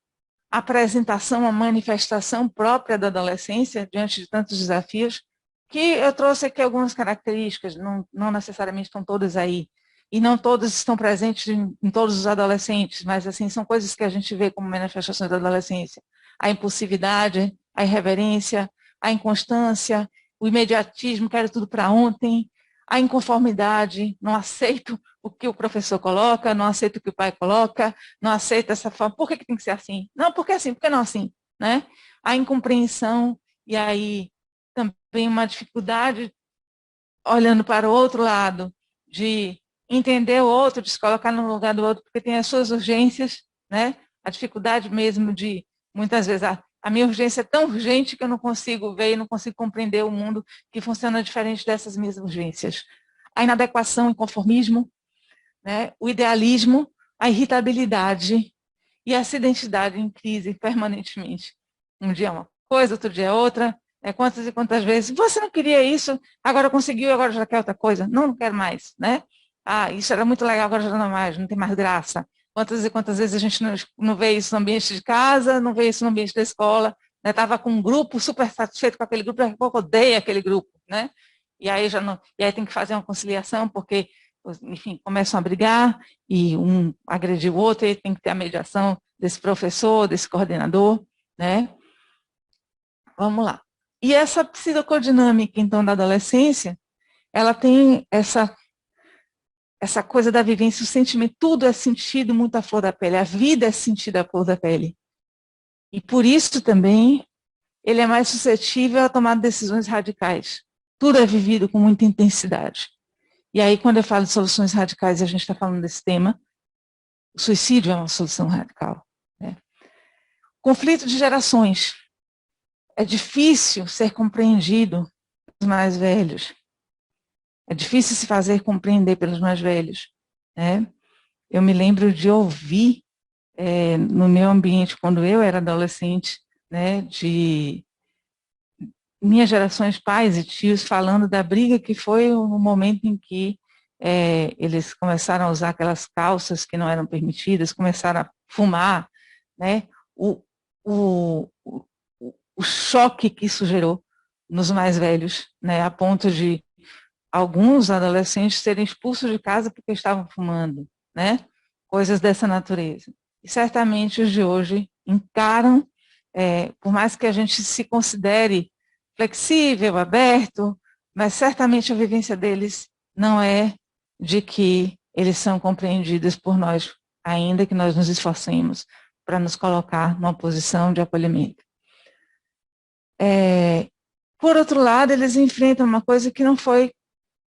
apresentação, uma manifestação própria da adolescência diante de tantos desafios, que eu trouxe aqui algumas características, não necessariamente estão todas aí, e não todas estão presentes em todos os adolescentes, mas assim, são coisas que a gente vê como manifestações da adolescência. A impulsividade, a irreverência, a inconstância, o imediatismo, quero tudo para ontem, a inconformidade, não aceito o que o professor coloca, não aceito o que o pai coloca, não aceito essa forma, por que tem que ser assim? Não, porque assim, por que não assim? Né? A incompreensão, e aí também uma dificuldade, olhando para o outro lado, de entender o outro, de se colocar no lugar do outro, porque tem as suas urgências, né? A dificuldade mesmo de, muitas vezes, a minha urgência é tão urgente que eu não consigo ver e não consigo compreender o mundo que funciona diferente dessas minhas urgências. A inadequação, o inconformismo, né? O idealismo, a irritabilidade e essa identidade em crise permanentemente. Um dia é uma coisa, outro dia é outra. Quantas e quantas vezes, você não queria isso, agora conseguiu, agora já quer outra coisa. Não, não quero mais, né? Ah, isso era muito legal, agora já não é mais, não tem mais graça. Quantas e quantas vezes a gente não vê isso no ambiente de casa, não vê isso no ambiente da escola, né? Estava com um grupo, super satisfeito com aquele grupo, daqui a pouco odeia aquele grupo, né? E aí, e aí tem que fazer uma conciliação, porque, enfim, começam a brigar, e um agrediu o outro, e tem que ter a mediação desse professor, desse coordenador, né? Vamos lá. E essa psicodinâmica, então, da adolescência, ela tem essa coisa da vivência, o sentimento, tudo é sentido muito à flor da pele, a vida é sentida à flor da pele. E por isso também, ele é mais suscetível a tomar decisões radicais. Tudo é vivido com muita intensidade. E aí, quando eu falo de soluções radicais, e a gente está falando desse tema, o suicídio é uma solução radical, né? Conflito de gerações. É difícil ser compreendido pelos mais velhos. É difícil se fazer compreender pelos mais velhos, né? Eu me lembro de ouvir no meu ambiente, quando eu era adolescente, né, de minhas gerações, pais e tios, falando da briga que foi o momento em que eles começaram a usar aquelas calças que não eram permitidas, começaram a fumar, né? O choque que isso gerou nos mais velhos, né, a ponto de alguns adolescentes serem expulsos de casa porque estavam fumando, né, coisas dessa natureza. E certamente os de hoje encaram, por mais que a gente se considere flexível, aberto, mas certamente a vivência deles não é de que eles são compreendidos por nós, ainda que nós nos esforcemos para nos colocar numa posição de acolhimento. Por outro lado, eles enfrentam uma coisa que não foi,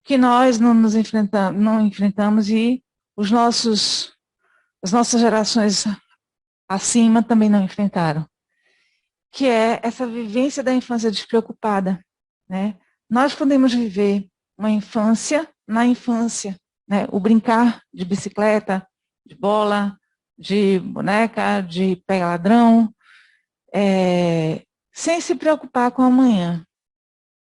que nós não enfrentamos e as nossas gerações acima também não enfrentaram, que é essa vivência da infância despreocupada, né? Nós podemos viver uma infância na infância, né? O brincar de bicicleta, de bola, de boneca, de pega ladrão, sem se preocupar com amanhã.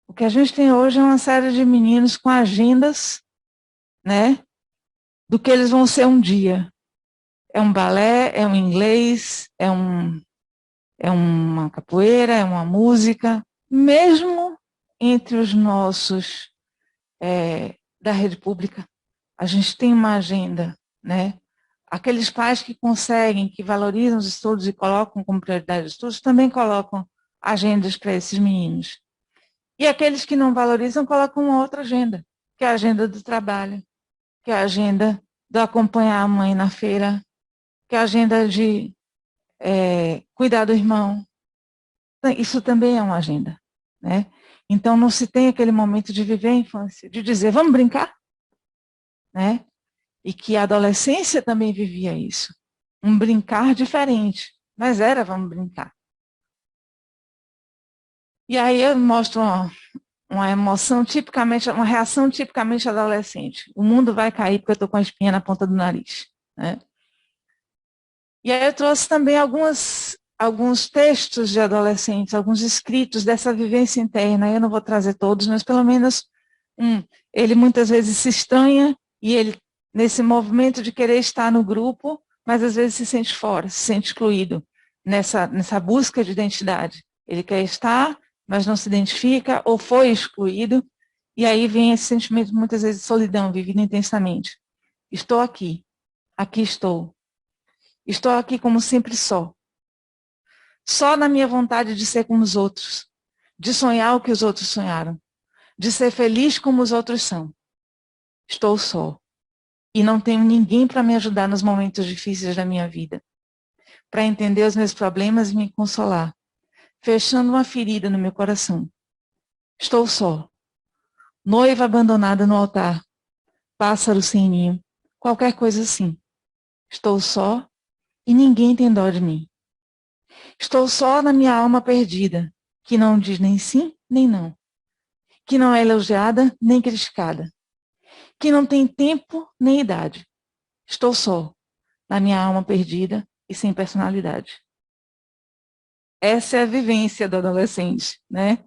O que a gente tem hoje é uma série de meninos com agendas, né, do que eles vão ser um dia. É um balé, é um inglês, é uma capoeira, é uma música. Mesmo entre os nossos da rede pública, a gente tem uma agenda, né? Aqueles pais que conseguem, que valorizam os estudos e colocam como prioridade os estudos, também colocam agendas para esses meninos. E aqueles que não valorizam colocam uma outra agenda, que é a agenda do trabalho, que é a agenda de acompanhar a mãe na feira, que é a agenda de cuidar do irmão. Isso também é uma agenda, né? Então, não se tem aquele momento de viver a infância, de dizer, vamos brincar? Né? E que a adolescência também vivia isso. Um brincar diferente, mas era vamos brincar. E aí eu mostro uma emoção tipicamente, uma reação tipicamente adolescente. O mundo vai cair porque eu estou com a espinha na ponta do nariz, né? E aí eu trouxe também alguns textos de adolescentes, alguns escritos dessa vivência interna. Eu não vou trazer todos, mas pelo menos ele muitas vezes se estranha e ele, nesse movimento de querer estar no grupo, mas às vezes se sente fora, se sente excluído nessa busca de identidade. Ele quer estar, mas não se identifica ou foi excluído, e aí vem esse sentimento muitas vezes de solidão, vivido intensamente. Estou aqui, aqui estou. Estou aqui como sempre só na minha vontade de ser como os outros, de sonhar o que os outros sonharam, de ser feliz como os outros são. Estou só. E não tenho ninguém para me ajudar nos momentos difíceis da minha vida, para entender os meus problemas e me consolar, fechando uma ferida no meu coração. Estou só. Noiva abandonada no altar, pássaro sem ninho, qualquer coisa assim. Estou só e ninguém tem dó de mim. Estou só na minha alma perdida, que não diz nem sim, nem não. Que não é elogiada, nem criticada. Que não tem tempo, nem idade. Estou só, na minha alma perdida e sem personalidade. Essa é a vivência do adolescente, né?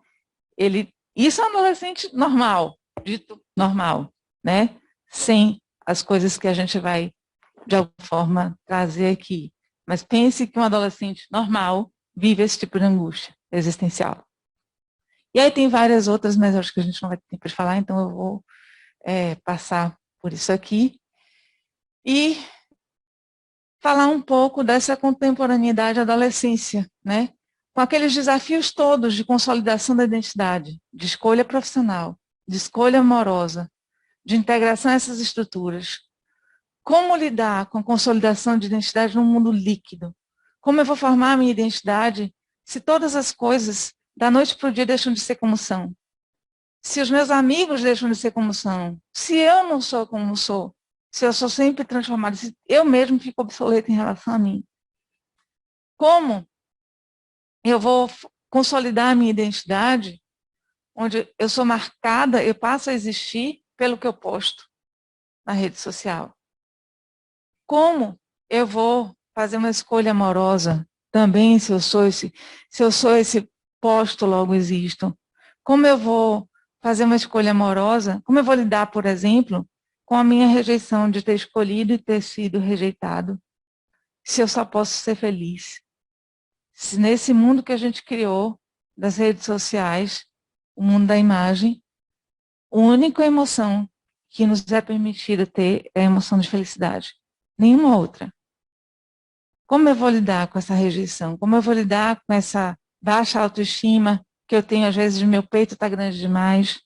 Isso é um adolescente normal, dito normal, né? Sem as coisas que a gente vai, de alguma forma, trazer aqui. Mas pense que um adolescente normal vive esse tipo de angústia existencial. E aí tem várias outras, mas acho que a gente não vai ter tempo de falar, então eu vou passar por isso aqui. E falar um pouco dessa contemporaneidade da adolescência, né? Com aqueles desafios todos de consolidação da identidade, de escolha profissional, de escolha amorosa, de integração a essas estruturas. Como lidar com a consolidação de identidade num mundo líquido? Como eu vou formar a minha identidade se todas as coisas, da noite para o dia, deixam de ser como são? Se os meus amigos deixam de ser como são? Se eu não sou como sou? Se eu sou sempre transformada? Se eu mesmo fico obsoleta em relação a mim? Como eu vou consolidar a minha identidade, onde eu sou marcada, eu passo a existir pelo que eu posto na rede social? Como eu vou fazer uma escolha amorosa também, se eu sou esse posto, logo existo? Como eu vou fazer uma escolha amorosa? Como eu vou lidar, por exemplo, com a minha rejeição de ter escolhido e ter sido rejeitado? Se eu só posso ser feliz? Se nesse mundo que a gente criou, das redes sociais, o mundo da imagem, a única emoção que nos é permitida ter é a emoção de felicidade. Nenhuma outra. Como eu vou lidar com essa rejeição? Como eu vou lidar com essa baixa autoestima que eu tenho, às vezes, de meu peito está grande demais,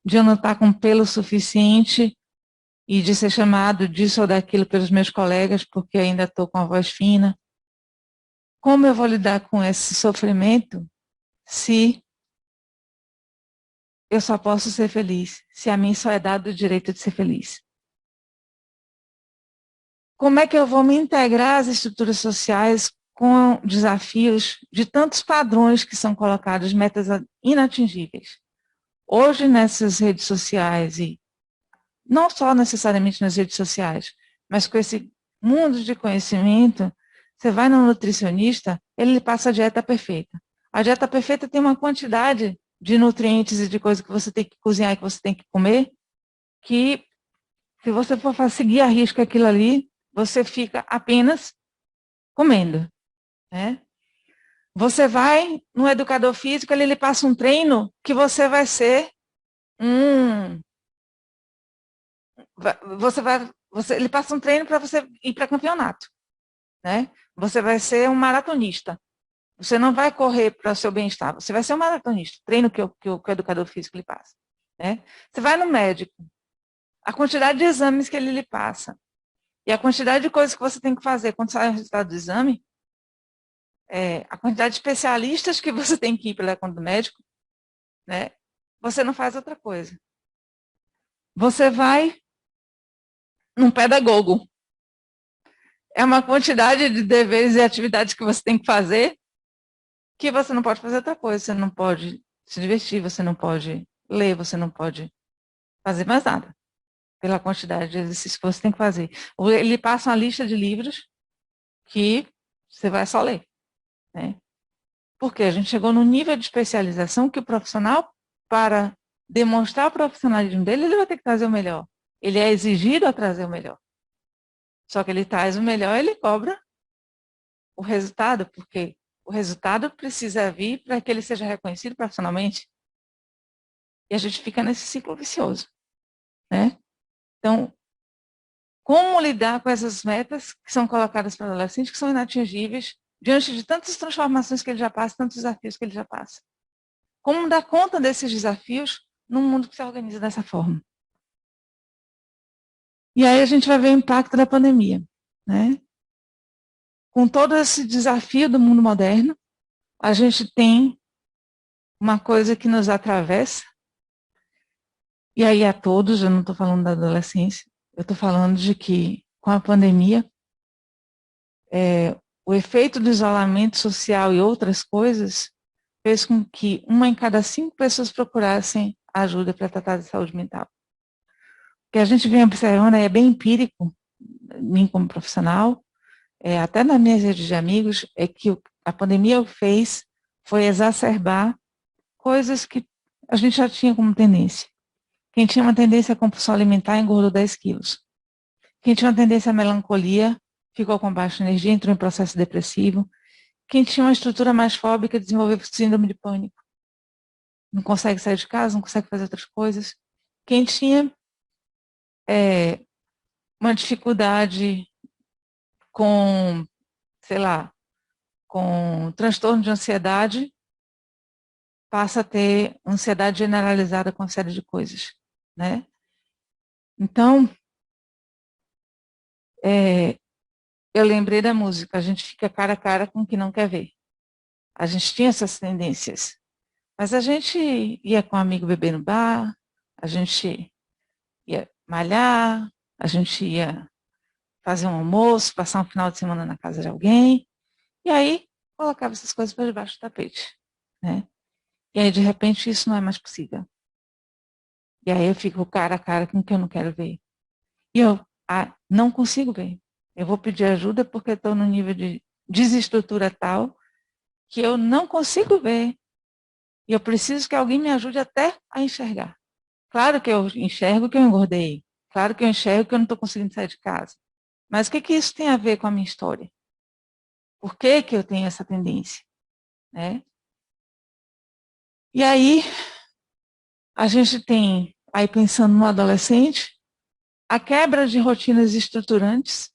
de eu não estar com pelo suficiente e de ser chamado disso ou daquilo pelos meus colegas porque ainda estou com a voz fina? Como eu vou lidar com esse sofrimento se eu só posso ser feliz, se a mim só é dado o direito de ser feliz? Como é que eu vou me integrar às estruturas sociais com desafios de tantos padrões que são colocados, metas inatingíveis? Hoje, nessas redes sociais, e não só necessariamente nas redes sociais, mas com esse mundo de conhecimento, você vai no nutricionista, ele lhe passa a dieta perfeita. A dieta perfeita tem uma quantidade de nutrientes e de coisas que você tem que cozinhar e que você tem que comer, que se você for seguir a risca aquilo ali, você fica apenas comendo, né? Você vai no educador físico, ele passa um treino que você vai ser ele passa um treino para você ir para campeonato, né? Você vai ser um maratonista. Você não vai correr para o seu bem-estar, você vai ser um maratonista. Treino que o educador físico lhe passa, né? Você vai no médico, a quantidade de exames que ele lhe passa e a quantidade de coisas que você tem que fazer quando sai o resultado do exame, a quantidade de especialistas que você tem que ir pela conta do médico, né? Você não faz outra coisa. Você vai num pedagogo. É uma quantidade de deveres e atividades que você tem que fazer que você não pode fazer outra coisa. Você não pode se divertir, você não pode ler, você não pode fazer mais nada, pela quantidade de exercícios que você tem que fazer. Ele passa uma lista de livros que você vai só ler, né? Porque a gente chegou num nível de especialização que o profissional, para demonstrar o profissionalismo dele, ele vai ter que trazer o melhor. Ele é exigido a trazer o melhor. Só que ele traz o melhor, ele cobra o resultado, porque o resultado precisa vir para que ele seja reconhecido profissionalmente. E a gente fica nesse ciclo vicioso, né? Então, como lidar com essas metas que são colocadas para o adolescente, que são inatingíveis, diante de tantas transformações que ele já passa, tantos desafios que ele já passa? Como dar conta desses desafios num mundo que se organiza dessa forma? E aí a gente vai ver o impacto da pandemia, né? Com todo esse desafio do mundo moderno, a gente tem uma coisa que nos atravessa, e aí a todos, eu não estou falando da adolescência, eu estou falando de que, com a pandemia, o efeito do isolamento social e outras coisas fez com que 1 em cada 5 pessoas procurassem ajuda para tratar de saúde mental. O que a gente vem observando é bem empírico, mim como profissional, até nas minhas redes de amigos, é que a pandemia fez foi exacerbar coisas que a gente já tinha como tendência. Quem tinha uma tendência à compulsão alimentar engordou 10 quilos. Quem tinha uma tendência à melancolia ficou com baixa energia, entrou em processo depressivo. Quem tinha uma estrutura mais fóbica desenvolveu síndrome de pânico. Não consegue sair de casa, não consegue fazer outras coisas. Quem tinha uma dificuldade com, sei lá, com transtorno de ansiedade, passa a ter ansiedade generalizada com uma série de coisas, né? Então, eu lembrei da música, a gente fica cara a cara com o que não quer ver. A gente tinha essas tendências, mas a gente ia com um amigo beber no bar, a gente ia malhar, a gente ia fazer um almoço, passar um final de semana na casa de alguém, e aí colocava essas coisas para debaixo do tapete, né? E aí, de repente, isso não é mais possível. E aí eu fico cara a cara com o que eu não quero ver. E eu não consigo ver. Eu vou pedir ajuda porque estou num nível de desestrutura tal que eu não consigo ver. E eu preciso que alguém me ajude até a enxergar. Claro que eu enxergo que eu engordei. Claro que eu enxergo que eu não estou conseguindo sair de casa. Mas o que isso tem a ver com a minha história? Por que eu tenho essa tendência? Né? E aí, a gente tem, aí pensando no adolescente, a quebra de rotinas estruturantes.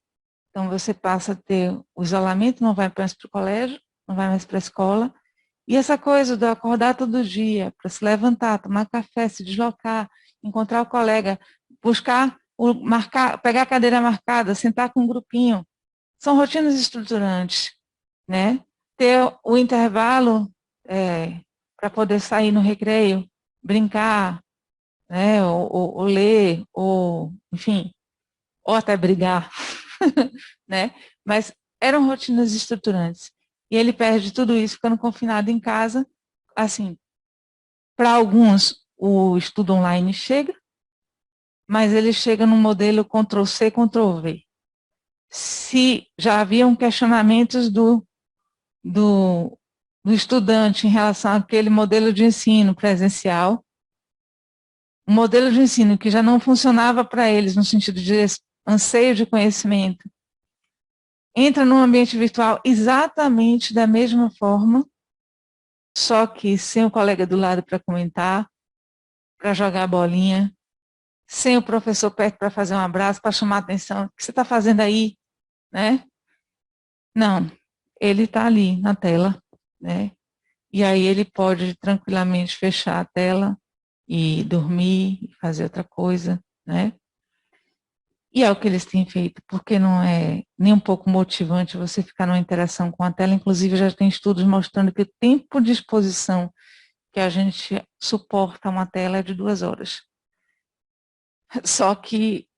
Então, você passa a ter o isolamento, não vai mais para o colégio, não vai mais para a escola. E essa coisa de acordar todo dia, para se levantar, tomar café, se deslocar, encontrar o colega, buscar, pegar a cadeira marcada, sentar com um grupinho, são rotinas estruturantes, né? Ter o intervalo para poder sair no recreio, brincar, né? Ou ler, ou, enfim, ou até brigar, né? Mas eram rotinas estruturantes. E ele perde tudo isso ficando confinado em casa. Assim, para alguns, o estudo online chega, mas ele chega num modelo Ctrl+C, Ctrl+V. Se já haviam questionamentos do estudante em relação àquele modelo de ensino presencial, um modelo de ensino que já não funcionava para eles no sentido de anseio de conhecimento, entra num ambiente virtual exatamente da mesma forma, só que sem o colega do lado para comentar, para jogar a bolinha, sem o professor perto para fazer um abraço, para chamar a atenção. O que você está fazendo aí? Né? Não, ele está ali na tela, né? E aí ele pode tranquilamente fechar a tela e dormir, fazer outra coisa, né? E é o que eles têm feito, porque não é nem um pouco motivante você ficar numa interação com a tela. Inclusive, já tem estudos mostrando que o tempo de exposição que a gente suporta uma tela é de 2 horas. Só que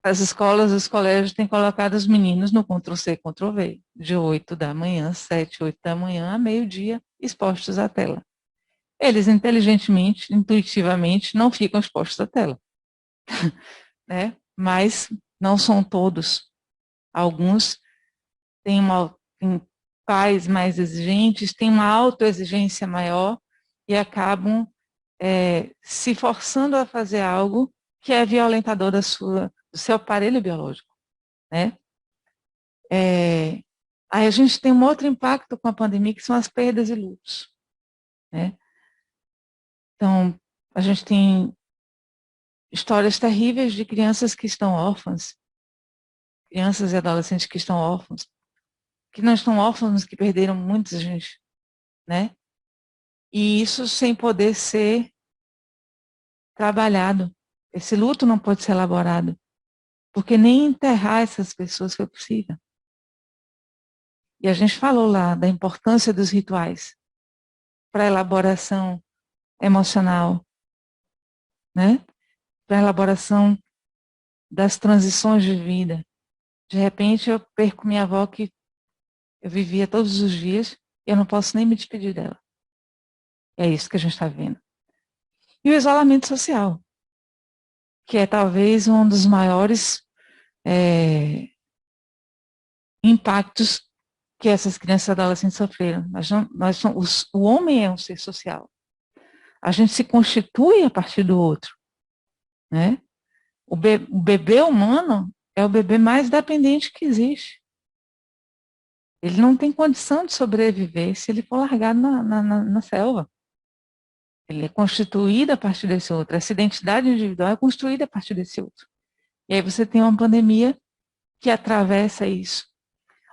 as escolas, os colégios têm colocado os meninos no Ctrl+C, Ctrl+V, de 8 da manhã, 7, 8 da manhã, a meio-dia, expostos à tela. eles inteligentemente, intuitivamente, não ficam expostos à tela. Né? Mas não são todos. Alguns têm pais mais exigentes, têm uma autoexigência maior e acabam se forçando a fazer algo que é violentador do seu aparelho biológico. Né? Aí a gente tem um outro impacto com a pandemia, que são as perdas e lutos. Né? Então, a gente tem histórias terríveis de crianças que estão órfãs, crianças e adolescentes que estão órfãos, que não estão órfãos, que perderam muita gente, né? E isso sem poder ser trabalhado. Esse luto não pode ser elaborado, porque nem enterrar essas pessoas foi possível. E a gente falou lá da importância dos rituais para a elaboração emocional, né? Para a elaboração das transições de vida. De repente eu perco minha avó que eu vivia todos os dias e eu não posso nem me despedir dela. É isso que a gente está vendo. E o isolamento social, que é talvez um dos maiores impactos que essas crianças e adolescentes sofreram. O homem é um ser social. A gente se constitui a partir do outro. Né? O bebê humano é o bebê mais dependente que existe. Ele não tem condição de sobreviver se ele for largado na selva. Ele é constituído a partir desse outro. Essa identidade individual é construída a partir desse outro. E aí você tem uma pandemia que atravessa isso.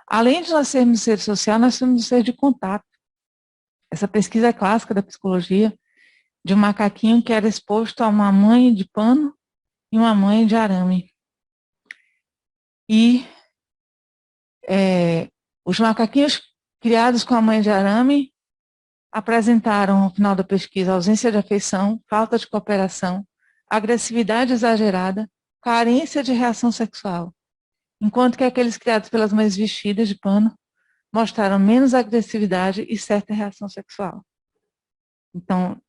Além de nós sermos ser social, nós somos um ser de contato. Essa pesquisa clássica da psicologia de um macaquinho que era exposto a uma mãe de pano e uma mãe de arame. E os macaquinhos criados com a mãe de arame apresentaram, no final da pesquisa, ausência de afeição, falta de cooperação, agressividade exagerada, carência de reação sexual, enquanto que aqueles criados pelas mães vestidas de pano mostraram menos agressividade e certa reação sexual. Então,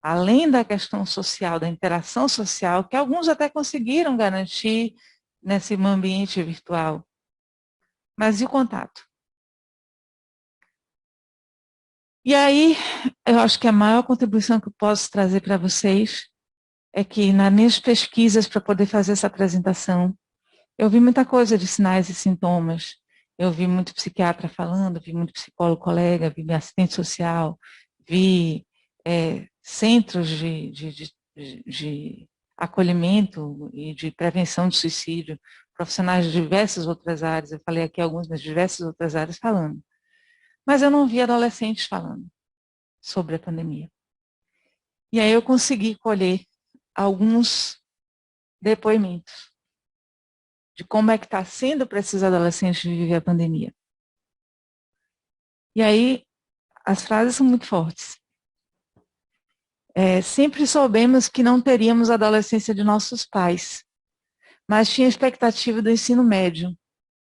além da questão social, da interação social, que alguns até conseguiram garantir nesse ambiente virtual, mas e o contato? E aí, eu acho que a maior contribuição que eu posso trazer para vocês é que nas minhas pesquisas para poder fazer essa apresentação, eu vi muita coisa de sinais e sintomas. Eu vi muito psiquiatra falando, vi muito psicólogo colega, vi assistente social, vi centros de acolhimento e de prevenção de suicídio, profissionais de diversas outras áreas, eu falei aqui alguns, mas de diversas outras áreas falando. Mas eu não vi adolescentes falando sobre a pandemia. E aí eu consegui colher alguns depoimentos de como é que está sendo para esses adolescentes viver a pandemia. E aí as frases são muito fortes. Sempre soubemos que não teríamos a adolescência de nossos pais, mas tinha expectativa do ensino médio,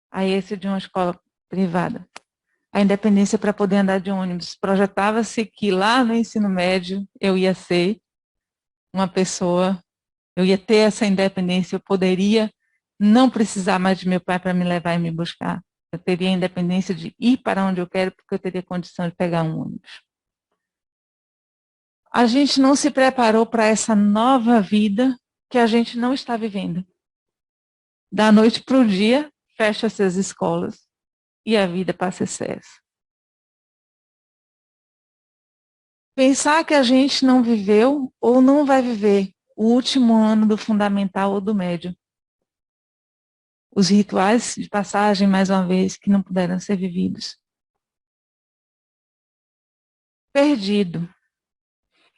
aí esse de uma escola privada. A independência para poder andar de ônibus. Projetava-se que lá no ensino médio eu ia ser uma pessoa, eu ia ter essa independência, eu poderia não precisar mais de meu pai para me levar e me buscar. Eu teria a independência de ir para onde eu quero, porque eu teria condição de pegar um ônibus. A gente não se preparou para essa nova vida que a gente não está vivendo. Da noite para o dia, fecha-se as escolas e a vida passa excesso. Pensar que a gente não viveu ou não vai viver o último ano do fundamental ou do médio. Os rituais de passagem, mais uma vez, que não puderam ser vividos. Perdido.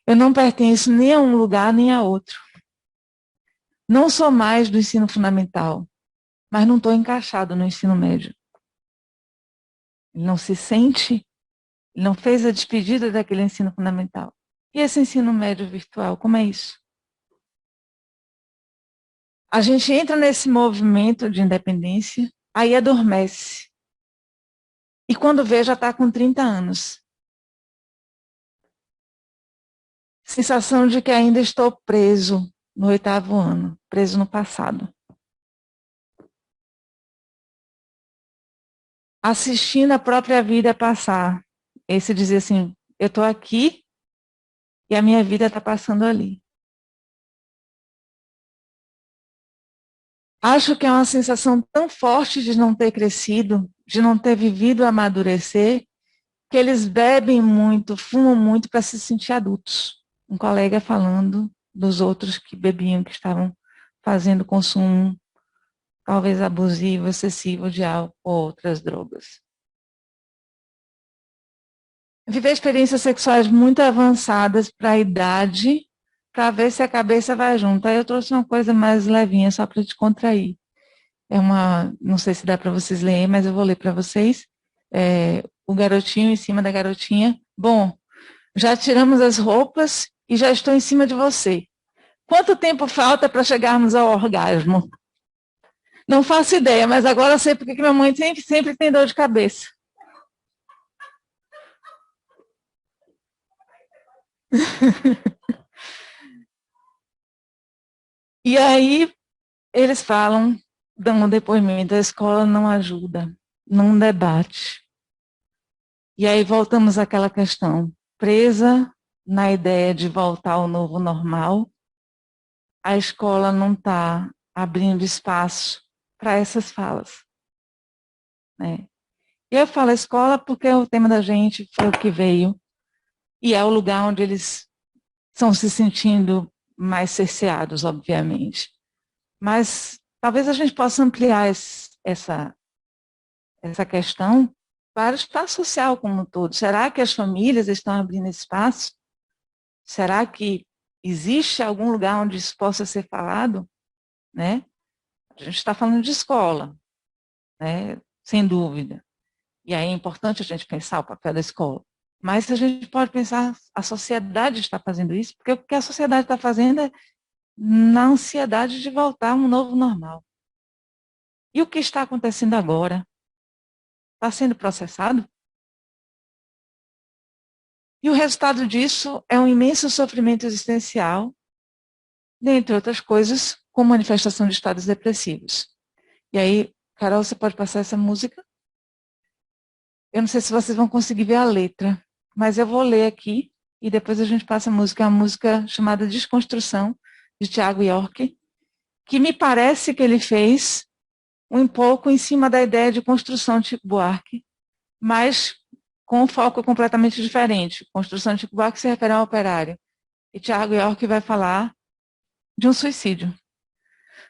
Eu não pertenço nem a um lugar nem a outro. Não sou mais do ensino fundamental, mas não estou encaixado no ensino médio. Ele não se sente, ele não fez a despedida daquele ensino fundamental. E esse ensino médio virtual, como é isso? A gente entra nesse movimento de independência, aí adormece. E quando vê, já está com 30 anos. Sensação de que ainda estou preso no 8º ano, preso no passado. Assistindo a própria vida passar. Esse dizer assim, eu estou aqui e a minha vida está passando ali. Acho que é uma sensação tão forte de não ter crescido, de não ter vivido amadurecer, que eles bebem muito, fumam muito para se sentir adultos. Um colega falando dos outros que bebiam, que estavam fazendo consumo, talvez abusivo, excessivo de álcool ou outras drogas. Viver experiências sexuais muito avançadas para a idade, para ver se a cabeça vai junto. Aí eu trouxe uma coisa mais levinha, só para te contrair. Não sei se dá para vocês lerem, mas eu vou ler para vocês. O garotinho em cima da garotinha. Bom, já tiramos as roupas e já estou em cima de você. Quanto tempo falta para chegarmos ao orgasmo? Não faço ideia, mas agora eu sei porque que minha mãe sempre tem dor de cabeça. E aí eles falam, dão um depoimento, a escola não ajuda, não debate. E aí voltamos àquela questão, presa na ideia de voltar ao novo normal, a escola não está abrindo espaço para essas falas. Né? E eu falo escola porque o tema da gente foi o que veio, e é o lugar onde eles estão se sentindo mais cerceados, obviamente. Mas talvez a gente possa ampliar essa questão para o espaço social como um todo. Será que as famílias estão abrindo espaço? Será que existe algum lugar onde isso possa ser falado? Né? A gente está falando de escola, né? Sem dúvida. E aí é importante a gente pensar o papel da escola. Mas a gente pode pensar, a sociedade está fazendo isso, porque o que a sociedade está fazendo é na ansiedade de voltar a um novo normal. E o que está acontecendo agora? Está sendo processado? E o resultado disso é um imenso sofrimento existencial, dentre outras coisas, com manifestação de estados depressivos. E aí, Carol, você pode passar essa música? Eu não sei se vocês vão conseguir ver a letra, mas eu vou ler aqui e depois a gente passa a música. É uma música chamada Desconstrução, de Thiago York, que me parece que ele fez um pouco em cima da ideia de construção de Chico Buarque, mas com um foco completamente diferente. Construção de Chico Buarque se refere ao operário. E Thiago York vai falar de um suicídio.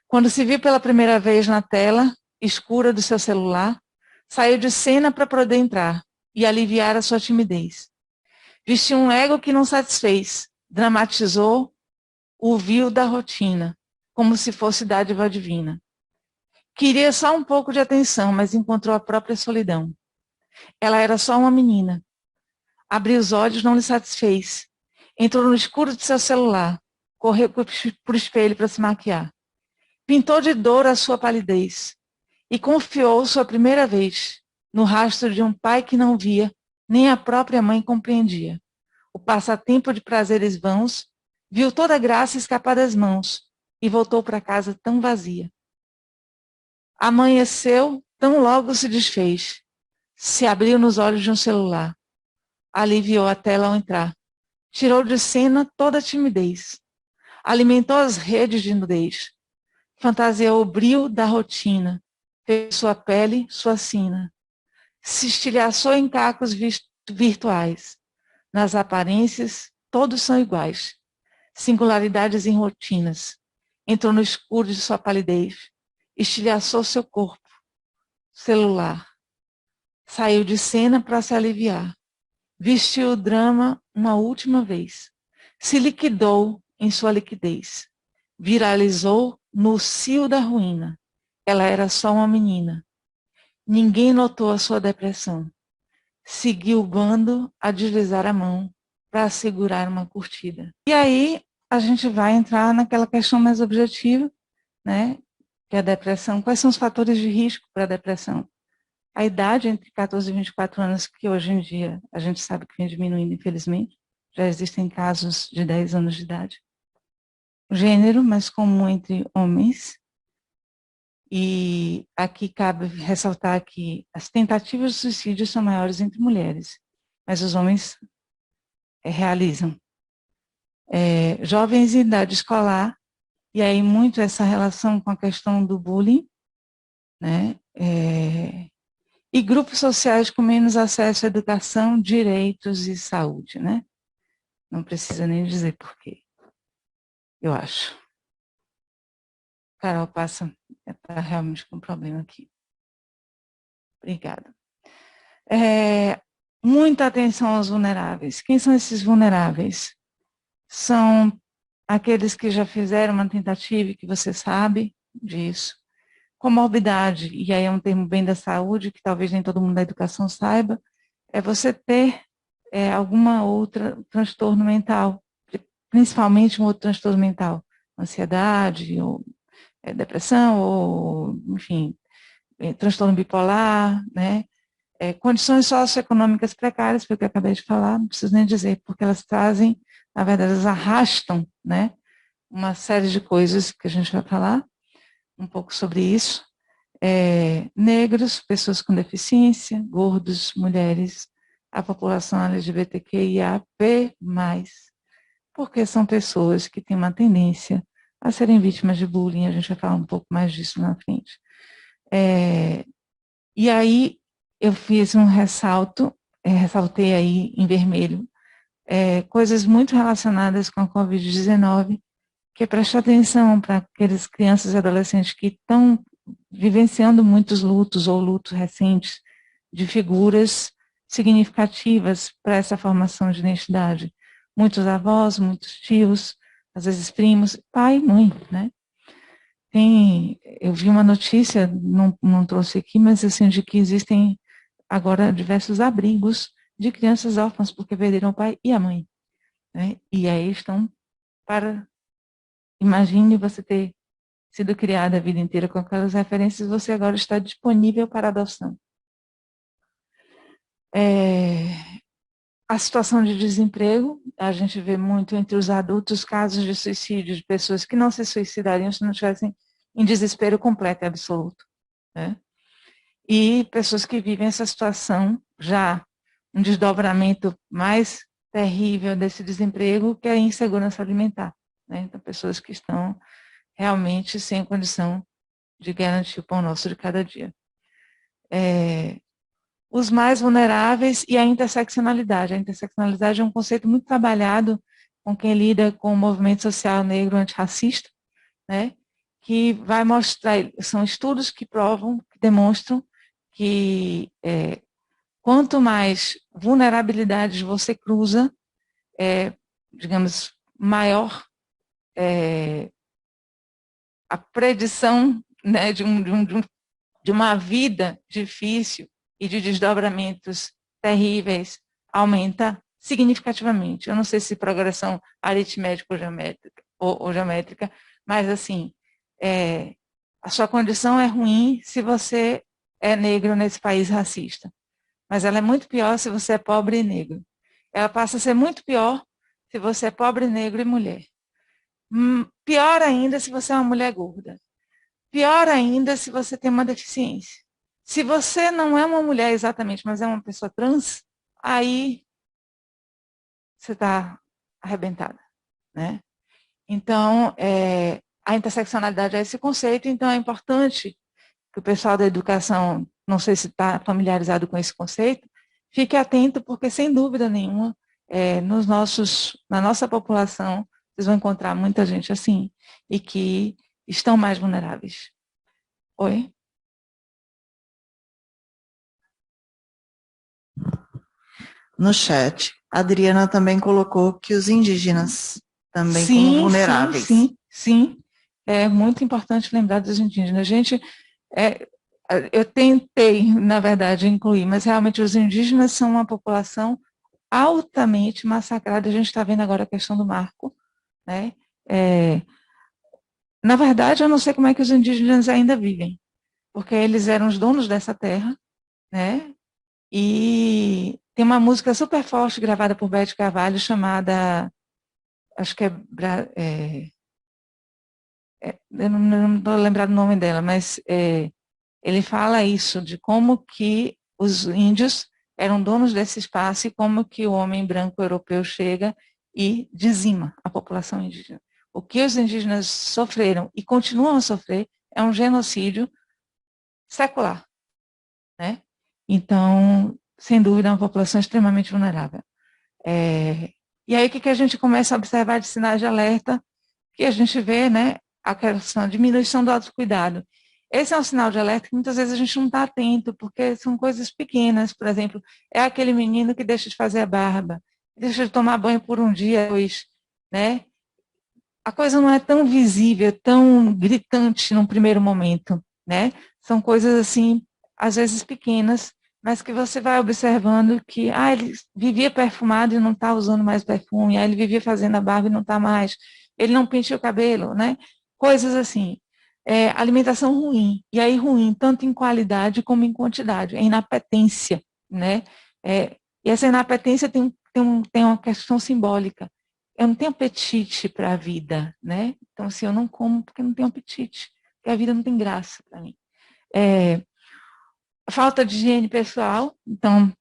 Quando se viu pela primeira vez na tela escura do seu celular, saiu de cena para poder entrar e aliviar a sua timidez. Vestiu um ego que não satisfez, dramatizou o vil da rotina, como se fosse dádiva divina. Queria só um pouco de atenção, mas encontrou a própria solidão. Ela era só uma menina. Abrir os olhos não lhe satisfez. Entrou no escuro de seu celular, correu para o espelho para se maquiar. Pintou de dor a sua palidez e confiou sua primeira vez no rastro de um pai que não via, nem a própria mãe compreendia. O passatempo de prazeres vãos viu toda a graça escapar das mãos e voltou para casa tão vazia. Amanheceu, tão logo se desfez. Se abriu nos olhos de um celular. Aliviou a tela ao entrar. Tirou de cena toda a timidez. Alimentou as redes de nudez. Fantasiou o brio da rotina. Fez sua pele sua sina. Se estilhaçou em cacos virtuais. Nas aparências, todos são iguais. Singularidades em rotinas. Entrou no escuro de sua palidez. Estilhaçou seu corpo. Celular. Saiu de cena para se aliviar. Vestiu o drama uma última vez. Se liquidou em sua liquidez. Viralizou no cio da ruína. Ela era só uma menina. Ninguém notou a sua depressão. Seguiu o bando a deslizar a mão para segurar uma curtida. E aí a gente vai entrar naquela questão mais objetiva, né? Que é a depressão. Quais são os fatores de risco para a depressão? A idade entre 14 e 24 anos, que hoje em dia a gente sabe que vem diminuindo, infelizmente, já existem casos de 10 anos de idade. O gênero mais comum entre homens. E aqui cabe ressaltar que as tentativas de suicídio são maiores entre mulheres, mas os homens realizam. Jovens em idade escolar, e aí muito essa relação com a questão do bullying, né? E grupos sociais com menos acesso à educação, direitos e saúde, né? Não precisa nem dizer por quê, eu acho. Carol passa, está realmente com um problema aqui. Obrigada. Muita atenção aos vulneráveis. Quem são esses vulneráveis? São aqueles que já fizeram uma tentativa e que você sabe disso. Comorbidade, e aí é um termo bem da saúde, que talvez nem todo mundo da educação saiba, é você ter alguma outra transtorno mental, principalmente um outro transtorno mental, ansiedade, ou depressão, ou, enfim, transtorno bipolar, né? Condições socioeconômicas precárias, foi o que eu acabei de falar, não preciso nem dizer, porque elas trazem, na verdade, elas arrastam, né, uma série de coisas que a gente vai falar um pouco sobre isso. Negros, pessoas com deficiência, gordos, mulheres, a população LGBTQIAP+, porque são pessoas que têm uma tendência a serem vítimas de bullying, a gente vai falar um pouco mais disso na frente. E aí eu fiz um ressaltei aí em vermelho, coisas muito relacionadas com a Covid-19, que é prestar atenção para aquelas crianças e adolescentes que estão vivenciando muitos lutos ou lutos recentes de figuras significativas para essa formação de identidade. Muitos avós, muitos tios, às vezes primos, pai e mãe, né? Eu vi uma notícia, não trouxe aqui, mas assim, de que existem agora diversos abrigos de crianças órfãs porque perderam o pai e a mãe, né? E aí estão imagine você ter sido criada a vida inteira com aquelas referências, você agora está disponível para adoção. A situação de desemprego, a gente vê muito entre os adultos casos de suicídio de pessoas que não se suicidariam se não estivessem em desespero completo e absoluto, né? E pessoas que vivem essa situação, já um desdobramento mais terrível desse desemprego, que é a insegurança alimentar, né? Então, pessoas que estão realmente sem condição de garantir o pão nosso de cada dia. Os mais vulneráveis e a interseccionalidade. A interseccionalidade é um conceito muito trabalhado com quem lida com o movimento social negro antirracista, né? Que vai mostrar, são estudos que provam, que demonstram que quanto mais vulnerabilidades você cruza, digamos, maior a predição, né, de uma vida difícil e de desdobramentos terríveis aumenta significativamente. Eu não sei se progressão aritmética ou geométrica, mas assim, a sua condição é ruim se você é negro nesse país racista, mas ela é muito pior se você é pobre e negro. Ela passa a ser muito pior se você é pobre, negro e mulher. Pior ainda se você é uma mulher gorda. Pior ainda se você tem uma deficiência. Se você não é uma mulher exatamente, mas é uma pessoa trans, aí você está arrebentada, né? Então, a interseccionalidade é esse conceito, então é importante que o pessoal da educação, não sei se está familiarizado com esse conceito, fique atento, porque sem dúvida nenhuma, na nossa população, vocês vão encontrar muita gente assim, e que estão mais vulneráveis. Oi? No chat, a Adriana também colocou que os indígenas também como vulneráveis. Sim. É muito importante lembrar dos indígenas. Eu tentei, na verdade, incluir, mas realmente os indígenas são uma população altamente massacrada. A gente está vendo agora a questão do marco, né? Na verdade, eu não sei como é que os indígenas ainda vivem, porque eles eram os donos dessa terra, né? E tem uma música super forte gravada por Beth Carvalho chamada, acho que eu não estou lembrando o nome dela, mas ele fala isso, de como que os índios eram donos desse espaço e como que o homem branco europeu chega e dizima a população indígena. O que os indígenas sofreram e continuam a sofrer é um genocídio secular, né? Então, sem dúvida, é uma população extremamente vulnerável. E aí, o que a gente começa a observar de sinais de alerta? Que a gente vê, né, a questão, a diminuição do autocuidado. Esse é um sinal de alerta que muitas vezes a gente não está atento, porque são coisas pequenas. Por exemplo, é aquele menino que deixa de fazer a barba, deixa de tomar banho por um dia, dois, né? A coisa não é tão visível, tão gritante num primeiro momento, né? São coisas assim, às vezes pequenas, mas que você vai observando que, ele vivia perfumado e não está usando mais perfume, ele vivia fazendo a barba e não está mais, ele não penteia o cabelo, né? Coisas assim. Alimentação ruim, e aí ruim tanto em qualidade como em quantidade, é inapetência, né? E essa inapetência tem uma questão simbólica. Eu não tenho apetite para a vida, né? Então, assim, eu não como porque não tenho apetite, porque a vida não tem graça para mim. Falta de higiene pessoal, então,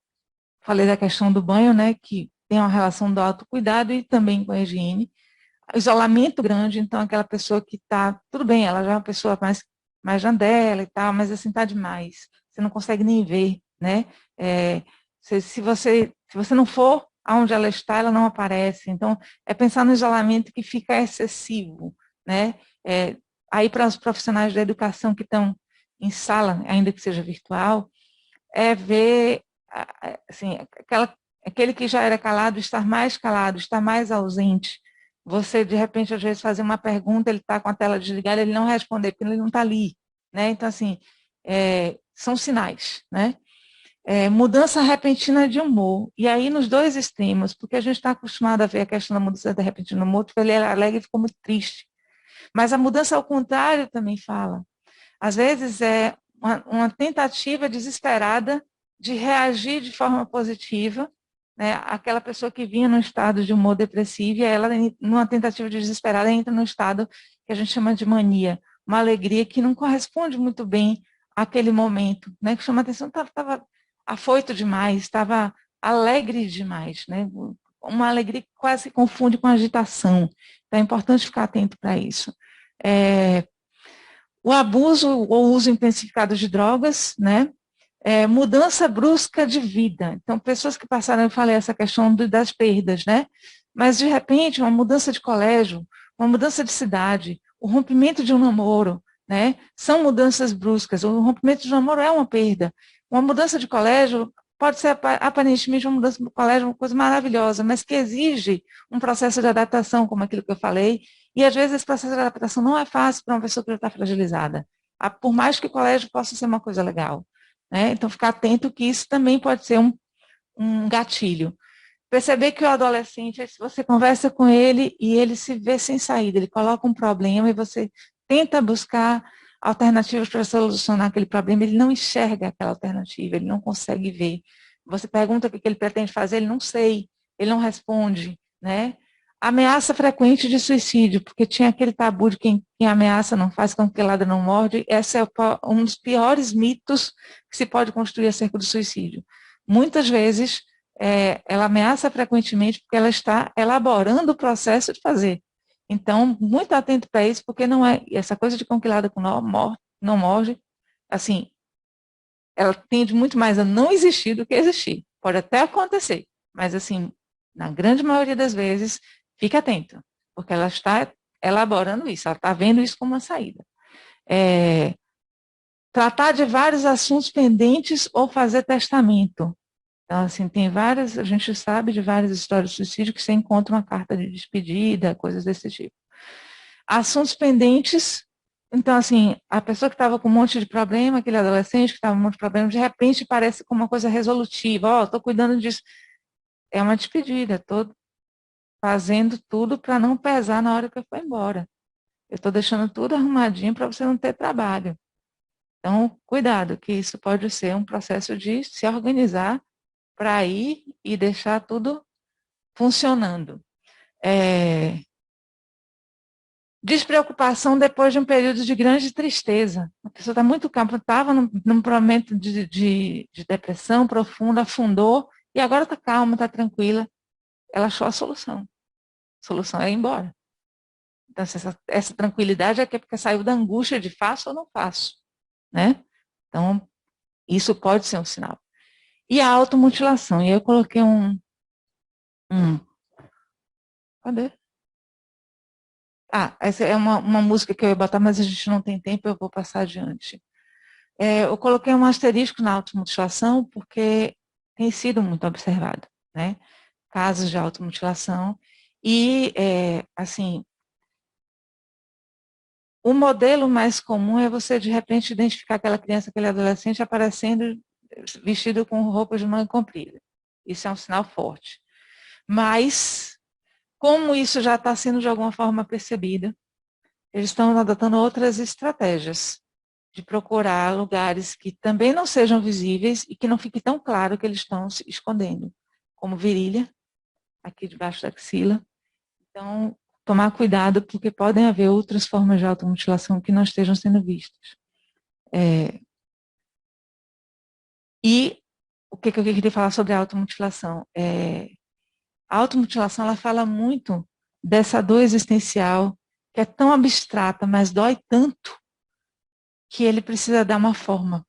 falei da questão do banho, né, que tem uma relação do autocuidado e também com a higiene. Isolamento grande, então, aquela pessoa que está, tudo bem, ela já é uma pessoa mais na dela e tal, mas assim, está demais, você não consegue nem ver, né? Se você não for aonde ela está, ela não aparece. Então, é pensar no isolamento que fica excessivo, né? Aí, para os profissionais da educação que estão em sala, ainda que seja virtual, é ver, assim, aquele que já era calado, estar mais ausente. Você, de repente, às vezes, fazer uma pergunta, ele está com a tela desligada, ele não responder, porque ele não está ali, né? Então, assim, são sinais, né? Mudança repentina de humor. E aí, nos dois extremos, porque a gente está acostumado a ver a questão da mudança repentina de humor, ele é alegre e ficou muito triste. Mas a mudança ao contrário também fala. Às vezes é uma tentativa desesperada de reagir de forma positiva, né? Aquela pessoa que vinha num estado de humor depressivo, e ela, numa tentativa de desesperada, entra num estado que a gente chama de mania, uma alegria que não corresponde muito bem àquele momento, né? Que chama a atenção, estava afoito demais, estava alegre demais, né? Uma alegria que quase se confunde com agitação. Então é importante ficar atento para isso. O abuso ou uso intensificado de drogas, né? Mudança brusca de vida. Então, pessoas que passaram, eu falei essa questão das perdas, né? Mas, de repente, uma mudança de colégio, uma mudança de cidade, o rompimento de um namoro, né? São mudanças bruscas. O rompimento de um namoro é uma perda. Uma mudança de colégio pode ser, aparentemente, uma mudança de colégio, uma coisa maravilhosa, mas que exige um processo de adaptação, como aquilo que eu falei, e, às vezes, esse processo de adaptação não é fácil para uma pessoa que já está fragilizada. Por mais que o colégio possa ser uma coisa legal. Né? Então, ficar atento que isso também pode ser um gatilho. Perceber que o adolescente, se você conversa com ele e ele se vê sem saída, ele coloca um problema e você tenta buscar alternativas para solucionar aquele problema, ele não enxerga aquela alternativa, ele não consegue ver. Você pergunta o que ele pretende fazer, ele não sei, ele não responde, né? Ameaça frequente de suicídio, porque tinha aquele tabu de quem ameaça não faz com que ladra não morde. Esse é um dos piores mitos que se pode construir acerca do suicídio. Muitas vezes, ela ameaça frequentemente porque ela está elaborando o processo de fazer. Então, muito atento para isso, porque não é essa coisa de com que ladra não morde, assim, ela tende muito mais a não existir do que existir. Pode até acontecer, mas assim, na grande maioria das vezes, fique atento, porque ela está elaborando isso, ela está vendo isso como uma saída. Tratar de vários assuntos pendentes ou fazer testamento. Então, assim, tem várias, a gente sabe de várias histórias de suicídio que você encontra uma carta de despedida, coisas desse tipo. Assuntos pendentes, então, assim, a pessoa que estava com um monte de problema, aquele adolescente que estava com um monte de problema, de repente parece como uma coisa resolutiva, estou cuidando disso. É uma despedida, estou fazendo tudo para não pesar na hora que eu for embora. Eu estou deixando tudo arrumadinho para você não ter trabalho. Então, cuidado, que isso pode ser um processo de se organizar para ir e deixar tudo funcionando. Despreocupação depois de um período de grande tristeza. A pessoa está muito calma, estava num momento de depressão profunda, afundou, e agora está calma, está tranquila. Ela achou a solução. A solução é ir embora. Então, essa tranquilidade é porque saiu da angústia de faço ou não faço, né? Então, isso pode ser um sinal. E a automutilação. E eu coloquei Cadê? Essa é uma música que eu ia botar, mas a gente não tem tempo, eu vou passar adiante. Eu coloquei um asterisco na automutilação porque tem sido muito observado, né? Casos de automutilação. E, assim, o modelo mais comum é você, de repente, identificar aquela criança, aquele adolescente aparecendo vestido com roupas de manga comprida. Isso é um sinal forte. Mas, como isso já está sendo de alguma forma percebido, eles estão adotando outras estratégias de procurar lugares que também não sejam visíveis e que não fique tão claro que eles estão se escondendo, como virilha, aqui debaixo da axila. Então, tomar cuidado, porque podem haver outras formas de automutilação que não estejam sendo vistas. E o que eu queria falar sobre a automutilação? A automutilação, ela fala muito dessa dor existencial, que é tão abstrata, mas dói tanto, que ele precisa dar uma forma.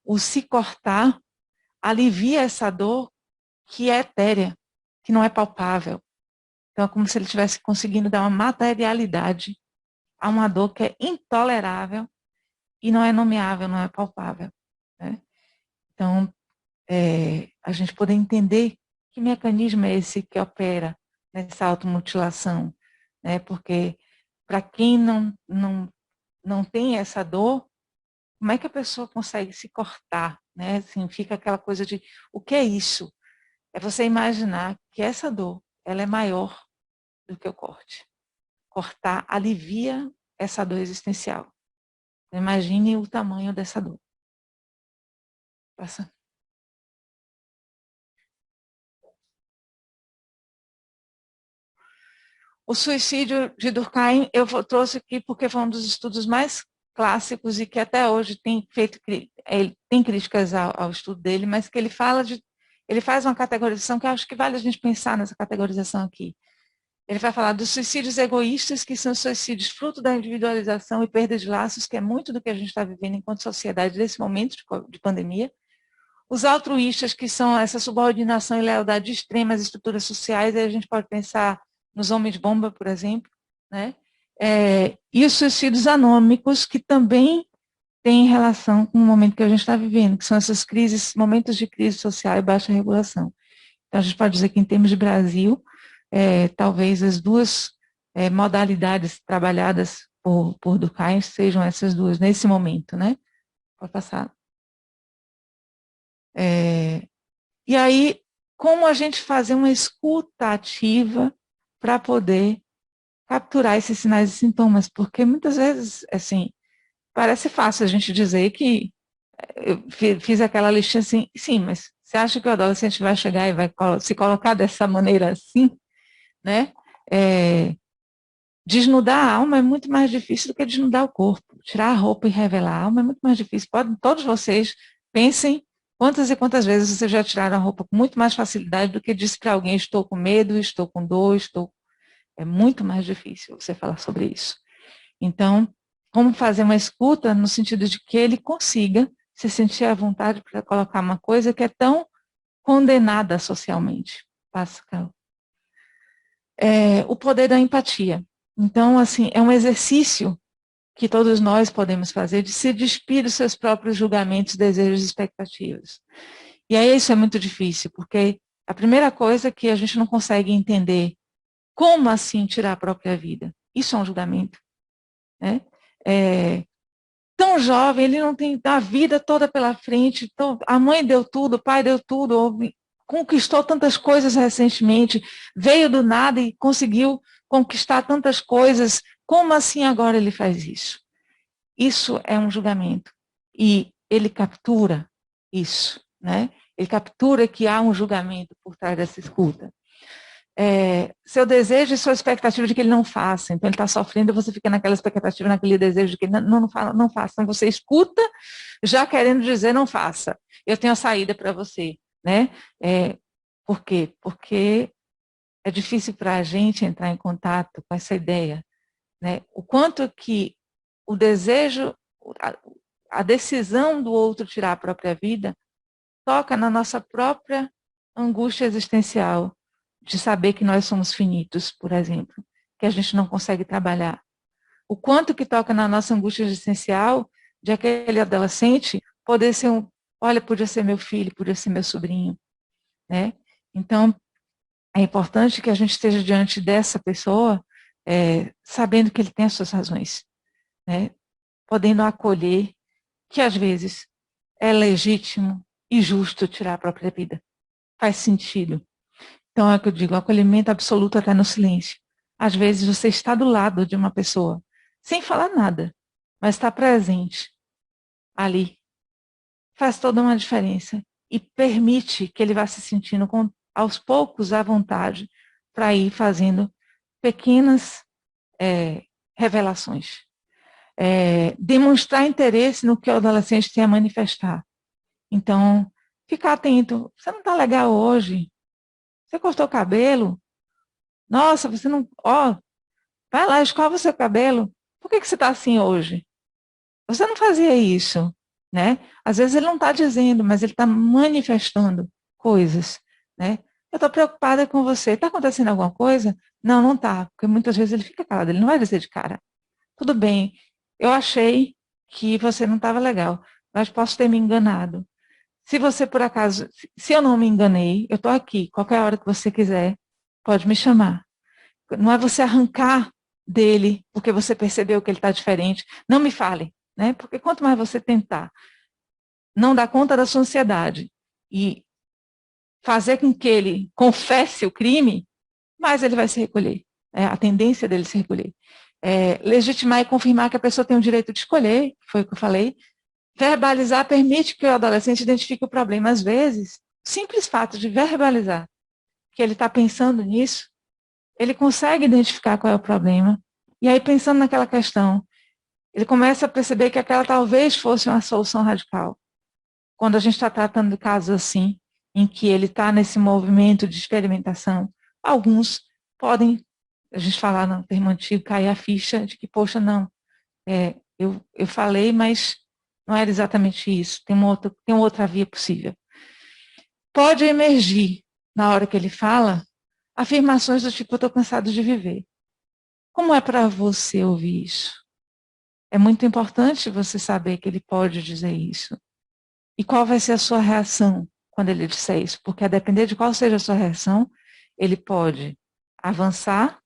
O se cortar alivia essa dor que é etérea, que não é palpável. Então, é como se ele estivesse conseguindo dar uma materialidade a uma dor que é intolerável e não é nomeável, não é palpável, né? Então, a gente poder entender que mecanismo é esse que opera nessa automutilação, né? Porque para quem não tem essa dor, como é que a pessoa consegue se cortar, né? Assim, fica aquela coisa de, o que é isso? É você imaginar que essa dor, ela é maior do que o corte. Cortar alivia essa dor existencial. Imagine o tamanho dessa dor. Passa. O suicídio de Durkheim eu trouxe aqui porque foi um dos estudos mais clássicos e que até hoje tem críticas ao estudo dele, mas que ele faz uma categorização que eu acho que vale a gente pensar nessa categorização aqui. Ele vai falar dos suicídios egoístas, que são suicídios fruto da individualização e perda de laços, que é muito do que a gente está vivendo enquanto sociedade nesse momento de pandemia. Os altruístas, que são essa subordinação e lealdade extrema às estruturas sociais, aí a gente pode pensar nos homens-bomba, por exemplo, né? E os suicídios anômicos, que também têm relação com o momento que a gente está vivendo, que são essas crises, momentos de crise social e baixa regulação. Então, a gente pode dizer que, em termos de Brasil, talvez as duas modalidades trabalhadas por Durkheim sejam essas duas, nesse momento, né? Pode passar. E aí, como a gente fazer uma escuta ativa para poder capturar esses sinais e sintomas? Porque muitas vezes, assim, parece fácil a gente dizer que eu fiz aquela listinha assim, sim, mas você acha que o adolescente vai chegar e vai se colocar dessa maneira assim, né? Desnudar a alma é muito mais difícil do que desnudar o corpo. Tirar a roupa e revelar a alma é muito mais difícil. Todos vocês pensem quantas e quantas vezes vocês já tiraram a roupa com muito mais facilidade do que disse para alguém, estou com medo, estou com dor, É muito mais difícil você falar sobre isso. Então, como fazer uma escuta no sentido de que ele consiga se sentir à vontade para colocar uma coisa que é tão condenada socialmente. Passa, Carol. O poder da empatia. Então, assim, é um exercício que todos nós podemos fazer de se despir dos seus próprios julgamentos, desejos e expectativas. E aí isso é muito difícil, porque a primeira coisa é que a gente não consegue entender como assim tirar a própria vida. Isso é um julgamento, né? Tão jovem, ele não tem a vida toda pela frente, então, a mãe deu tudo, o pai deu tudo, conquistou tantas coisas recentemente, veio do nada e conseguiu conquistar tantas coisas, como assim agora ele faz isso? Isso é um julgamento. E ele captura isso, né? Ele captura que há um julgamento por trás dessa escuta. Seu desejo e sua expectativa de que ele não faça. Então, ele está sofrendo e você fica naquela expectativa, naquele desejo de que ele não faça. Então, você escuta já querendo dizer não faça. Eu tenho a saída para você, né? Por quê? Porque é difícil para a gente entrar em contato com essa ideia, né? O quanto que o desejo, a decisão do outro tirar a própria vida, toca na nossa própria angústia existencial, de saber que nós somos finitos, por exemplo, que a gente não consegue trabalhar. O quanto que toca na nossa angústia existencial de aquele adolescente poder ser olha, podia ser meu filho, podia ser meu sobrinho, né? Então, é importante que a gente esteja diante dessa pessoa, sabendo que ele tem as suas razões, né? Podendo acolher que, às vezes, é legítimo e justo tirar a própria vida. Faz sentido. Então, é o que eu digo, acolhimento absoluto até no silêncio. Às vezes, você está do lado de uma pessoa, sem falar nada, mas está presente ali. Faz toda uma diferença. E permite que ele vá se sentindo, aos poucos, à vontade, para ir fazendo pequenas revelações. Demonstrar interesse no que o adolescente tem a manifestar. Então, ficar atento. Você não está legal hoje? Você cortou o cabelo? Nossa, você não... vai lá, escova o seu cabelo. Por que você está assim hoje? Você não fazia isso, né? Às vezes ele não está dizendo, mas ele está manifestando coisas, né? Eu estou preocupada com você. Está acontecendo alguma coisa? Não, não está. Porque muitas vezes ele fica calado, ele não vai dizer de cara. Tudo bem, eu achei que você não estava legal, mas posso ter me enganado. Se você, por acaso, se eu não me enganei, eu estou aqui, qualquer hora que você quiser, pode me chamar. Não é você arrancar dele, porque você percebeu que ele está diferente. Não me fale, né? Porque quanto mais você tentar não dar conta da sua ansiedade e fazer com que ele confesse o crime, mais ele vai se recolher. A tendência dele se recolher. Legitimar e confirmar que a pessoa tem o direito de escolher, foi o que eu falei. Verbalizar permite que o adolescente identifique o problema. Às vezes, o simples fato de verbalizar que ele está pensando nisso, ele consegue identificar qual é o problema. E aí, pensando naquela questão, ele começa a perceber que aquela talvez fosse uma solução radical. Quando a gente está tratando de casos assim, em que ele está nesse movimento de experimentação, alguns podem, a gente falar no termo antigo, cair a ficha de que, poxa, não, eu falei, mas não era exatamente isso, tem uma outra via possível. Pode emergir, na hora que ele fala, afirmações do tipo, eu estou cansado de viver. Como é para você ouvir isso? É muito importante você saber que ele pode dizer isso. E qual vai ser a sua reação quando ele disser isso? Porque a depender de qual seja a sua reação, ele pode avançar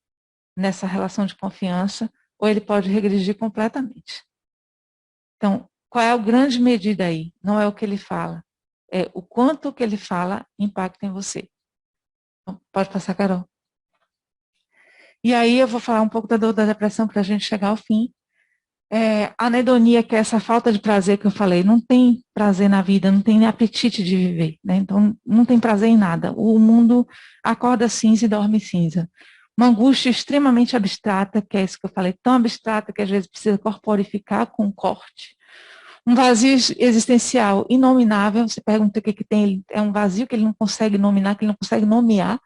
nessa relação de confiança ou ele pode regredir completamente. Então, qual é a grande medida aí? Não é o que ele fala, é o quanto o que ele fala impacta em você. Então, pode passar, Carol. E aí eu vou falar um pouco da dor da depressão para a gente chegar ao fim. A anedonia, que é essa falta de prazer que eu falei, não tem prazer na vida, não tem nem apetite de viver, né? Então não tem prazer em nada. O mundo acorda cinza e dorme cinza. Uma angústia extremamente abstrata, que é isso que eu falei, tão abstrata que às vezes precisa corporificar com um corte. Um vazio existencial inominável, você pergunta o que tem, é um vazio que ele não consegue nominar, que ele não consegue nomear.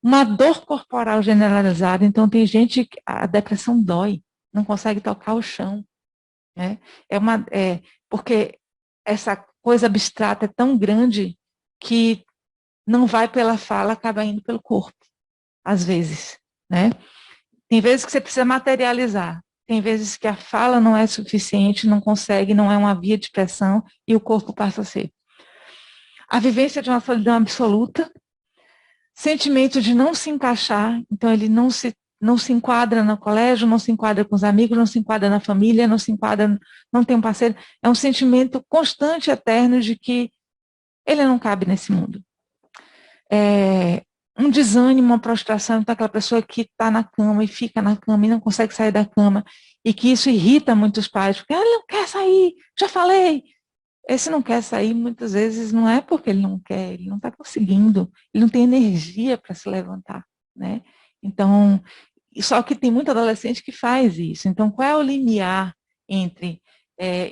Uma dor corporal generalizada, então tem gente que a depressão dói, não consegue tocar o chão, né? Porque essa coisa abstrata é tão grande que não vai pela fala, acaba indo pelo corpo, às vezes, né? Tem vezes que você precisa materializar, tem vezes que a fala não é suficiente, não consegue, não é uma via de expressão e o corpo passa a ser. A vivência de uma solidão absoluta, sentimento de não se encaixar, então ele não se enquadra no colégio, não se enquadra com os amigos, não se enquadra na família, não se enquadra, não tem um parceiro. É um sentimento constante, eterno, de que ele não cabe nesse mundo. um desânimo, uma prostração, então aquela pessoa que está na cama e fica na cama e não consegue sair da cama, e que isso irrita muitos pais, porque ele não quer sair, já falei. Esse não quer sair, muitas vezes, não é porque ele não quer, ele não está conseguindo, ele não tem energia para se levantar, né? Então, só que tem muito adolescente que faz isso. Então, qual é o limiar entre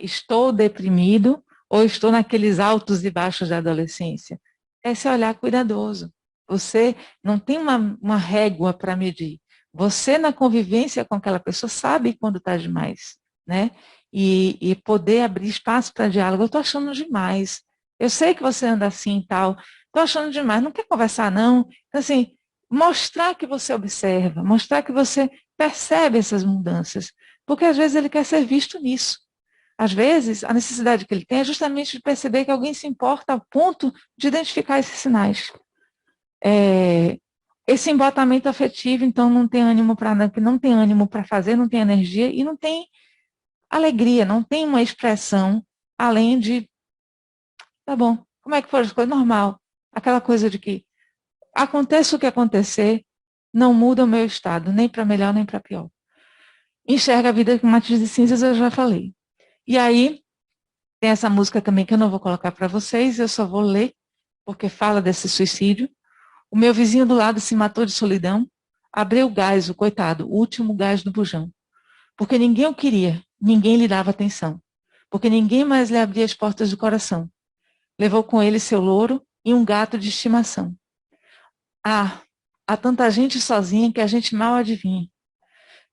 estou deprimido ou estou naqueles altos e baixos da adolescência? É esse olhar cuidadoso. Você não tem uma régua para medir. Você, na convivência com aquela pessoa, sabe quando está demais, né? E poder abrir espaço para diálogo. Eu estou achando demais. Eu sei que você anda assim e tal. Estou achando demais. Não quer conversar, não? Então, assim, mostrar que você observa, mostrar que você percebe essas mudanças. Porque, às vezes, ele quer ser visto nisso. Às vezes, a necessidade que ele tem é justamente de perceber que alguém se importa ao ponto de identificar esses sinais. Esse embotamento afetivo, então, não tem ânimo para nada, não tem ânimo para fazer, não tem energia e não tem alegria, não tem uma expressão além de, tá bom, como é que foram as coisas? Normal. Aquela coisa de que aconteça o que acontecer, não muda o meu estado, nem para melhor, nem para pior. Enxerga a vida com matiz de cinzas, eu já falei. E aí, tem essa música também que eu não vou colocar para vocês, eu só vou ler, porque fala desse suicídio. O meu vizinho do lado se matou de solidão, abriu o gás, o coitado, o último gás do bujão. Porque ninguém o queria, ninguém lhe dava atenção. Porque ninguém mais lhe abria as portas do coração. Levou com ele seu louro e um gato de estimação. Ah, há tanta gente sozinha que a gente mal adivinha.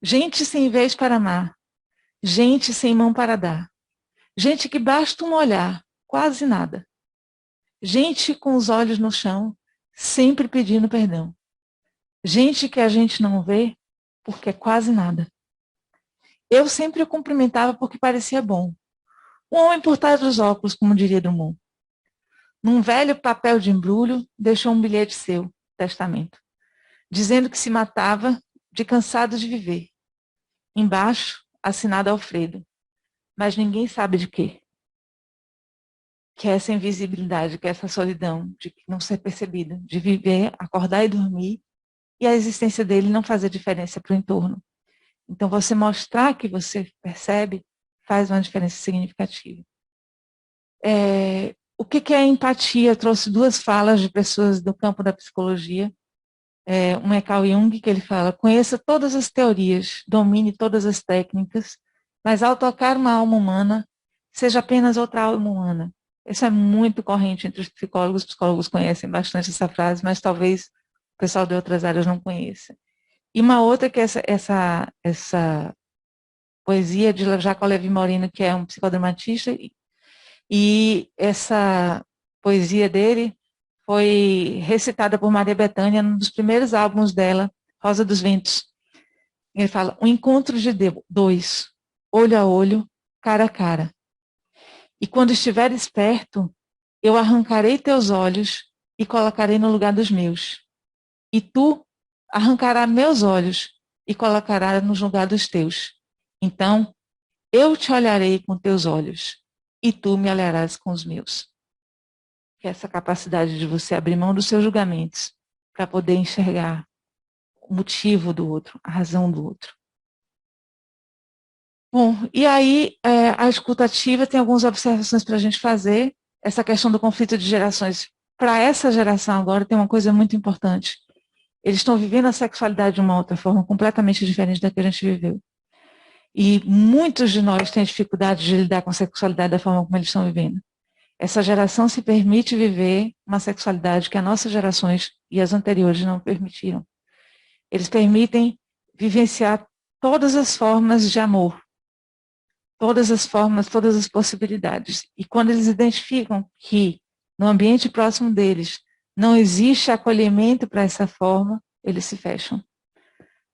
Gente sem vez para amar. Gente sem mão para dar. Gente que basta um olhar, quase nada. Gente com os olhos no chão, sempre pedindo perdão. Gente que a gente não vê porque é quase nada. Eu sempre o cumprimentava porque parecia bom. Um homem por trás dos óculos, como diria Drummond. Num velho papel de embrulho, deixou um bilhete seu, testamento, dizendo que se matava de cansado de viver. Embaixo, assinado Alfredo. Mas ninguém sabe de quê. Que é essa invisibilidade, que é essa solidão, de não ser percebida, de viver, acordar e dormir, e a existência dele não fazer diferença para o entorno. Então, você mostrar que você percebe faz uma diferença significativa. O que é empatia? Eu trouxe duas falas de pessoas do campo da psicologia. Um é Carl Jung, que ele fala: conheça todas as teorias, domine todas as técnicas, mas ao tocar uma alma humana, seja apenas outra alma humana. Isso é muito corrente entre os psicólogos conhecem bastante essa frase, mas talvez o pessoal de outras áreas não conheça. E uma outra que é essa poesia de Jacques Lévy-Morino, que é um psicodramatista, e essa poesia dele foi recitada por Maria Bethânia num dos primeiros álbuns dela, Rosa dos Ventos. Ele fala: um encontro de dois, olho a olho, cara a cara. E quando estiveres perto, eu arrancarei teus olhos e colocarei no lugar dos meus. E tu arrancarás meus olhos e colocarás no lugar dos teus. Então, eu te olharei com teus olhos e tu me olharás com os meus. Que é essa capacidade de você abrir mão dos seus julgamentos para poder enxergar o motivo do outro, a razão do outro. Bom, e aí a escuta ativa tem algumas observações para a gente fazer. Essa questão do conflito de gerações. Para essa geração agora tem uma coisa muito importante. Eles estão vivendo a sexualidade de uma outra forma completamente diferente da que a gente viveu. E muitos de nós têm dificuldade de lidar com a sexualidade da forma como eles estão vivendo. Essa geração se permite viver uma sexualidade que as nossas gerações e as anteriores não permitiram. Eles permitem vivenciar todas as formas de amor, todas as formas, todas as possibilidades. E quando eles identificam que no ambiente próximo deles não existe acolhimento para essa forma, eles se fecham.